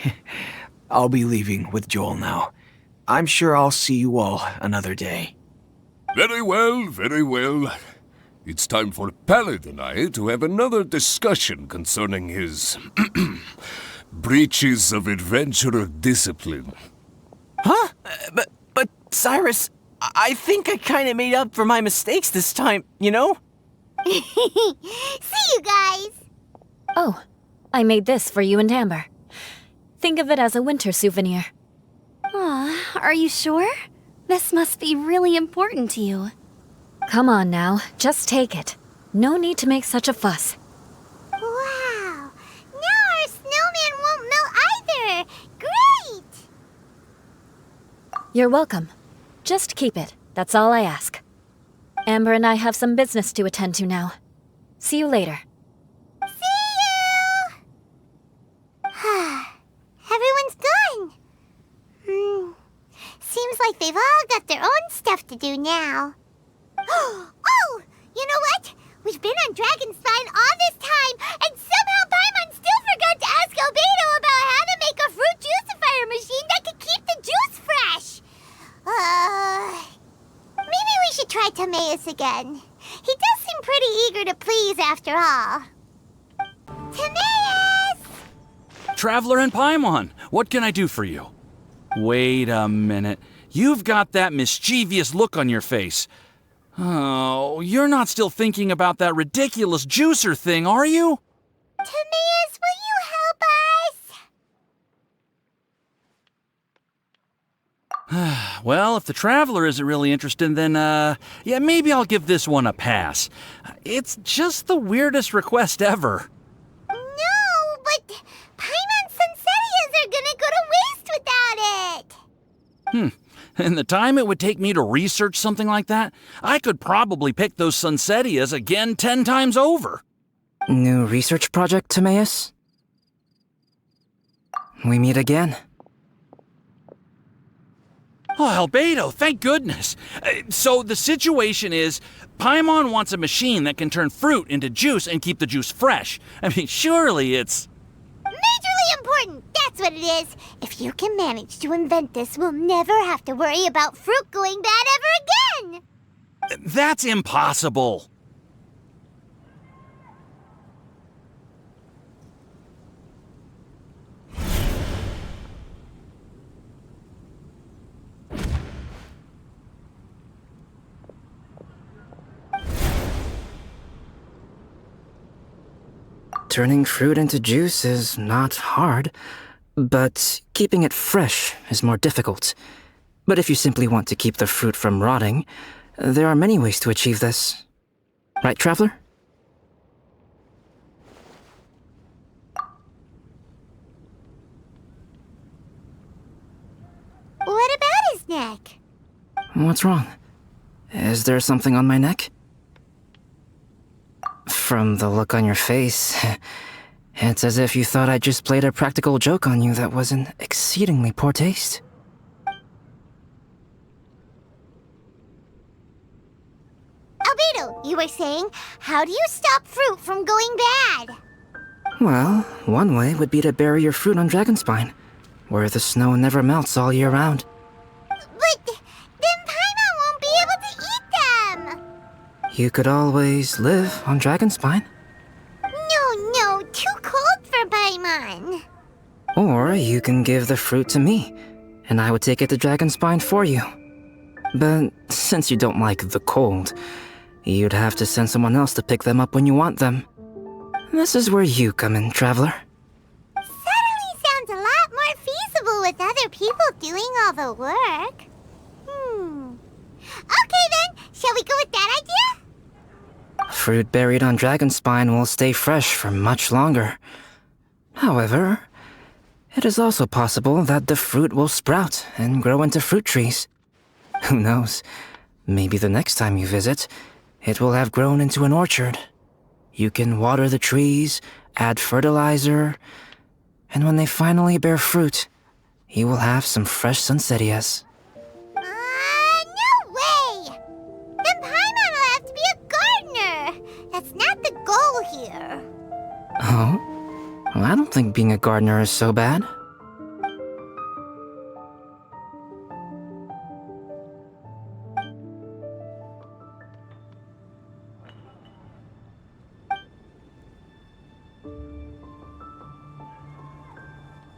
I'll be leaving with Joel now. I'm sure I'll see you all another day. Very well, very well. It's time for Pallid and I to have another discussion concerning his breaches of adventurer discipline. Huh? But Cyrus, I think I kind of made up for my mistakes this time, you know? See you guys! Oh, I made this for you and Amber. Think of it as a winter souvenir. Aw, are you sure? This must be really important to you. Come on now, just take it. No need to make such a fuss. Wow! Now our snowman won't melt either! Great! You're welcome. Just keep it, that's all I ask. Amber and I have some business to attend to now. See you later. See you! Everyone's gone. Seems like they've all got their own stuff to do now. Oh! You know what? We've been on Dragonspine all this time, and somehow Paimon still forgot to ask Albedo about how to make a fruit juicifier machine that can keep the juice fresh. Maybe we should try Timaeus again. He does seem pretty eager to please after all. Timaeus! Traveler and Paimon, what can I do for you? Wait a minute. You've got that mischievous look on your face. Oh, you're not still thinking about that ridiculous juicer thing, are you? Timaeus, will you help us? Well, if the Traveler isn't really interested, then, yeah, maybe I'll give this one a pass. It's just the weirdest request ever. No, but Paimon's Sunsettias are gonna go to waste without it. And the time it would take me to research something like that, I could probably pick those Sunsettias again 10 times over. New research project, Timaeus? We meet again. Oh, Albedo, thank goodness. So the situation is, Paimon wants a machine that can turn fruit into juice and keep the juice fresh. I mean, surely it's... Majorly important, that's what it is. If you can manage to invent this, we'll never have to worry about fruit going bad ever again. That's impossible. Turning fruit into juice is not hard, but keeping it fresh is more difficult. But if you simply want to keep the fruit from rotting, there are many ways to achieve this. Right, Traveler? What about his neck? What's wrong? Is there something on my neck? From the look on your face, it's as if you thought I just played a practical joke on you that was in exceedingly poor taste. Albedo, you were saying, how do you stop fruit from going bad? Well, one way would be to bury your fruit on Dragonspine, where the snow never melts all year round. But then Paimon won't be able to eat them! You could always live on Dragonspine. No, too cold for Paimon. Or you can give the fruit to me, and I would take it to Dragonspine for you. But since you don't like the cold, you'd have to send someone else to pick them up when you want them. This is where you come in, Traveler. Suddenly sounds a lot more feasible with other people doing all the work. Okay then, shall we go with that idea? Fruit buried on Dragonspine will stay fresh for much longer. However, it is also possible that the fruit will sprout and grow into fruit trees. Who knows? Maybe the next time you visit, it will have grown into an orchard. You can water the trees, add fertilizer, and when they finally bear fruit, you will have some fresh Sunsettias. No way! Then Paimon will have to be a gardener. That's not the goal here. Oh? Well, I don't think being a gardener is so bad.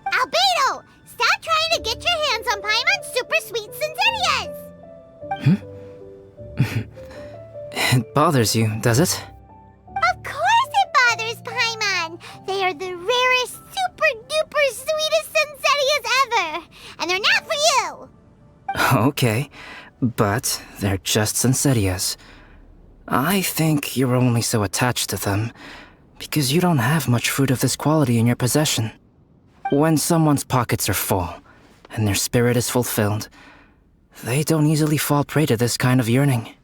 Albedo! Stop trying to get your hands on Paimon's super sweet Sunsettias! It bothers you, does it? Of course it bothers Paimon! They are the rarest, super-duper sweetest Sunsettias ever! And they're not for you! Okay, but they're just Sunsettias. I think you're only so attached to them because you don't have much fruit of this quality in your possession. When someone's pockets are full and their spirit is fulfilled, they don't easily fall prey to this kind of yearning.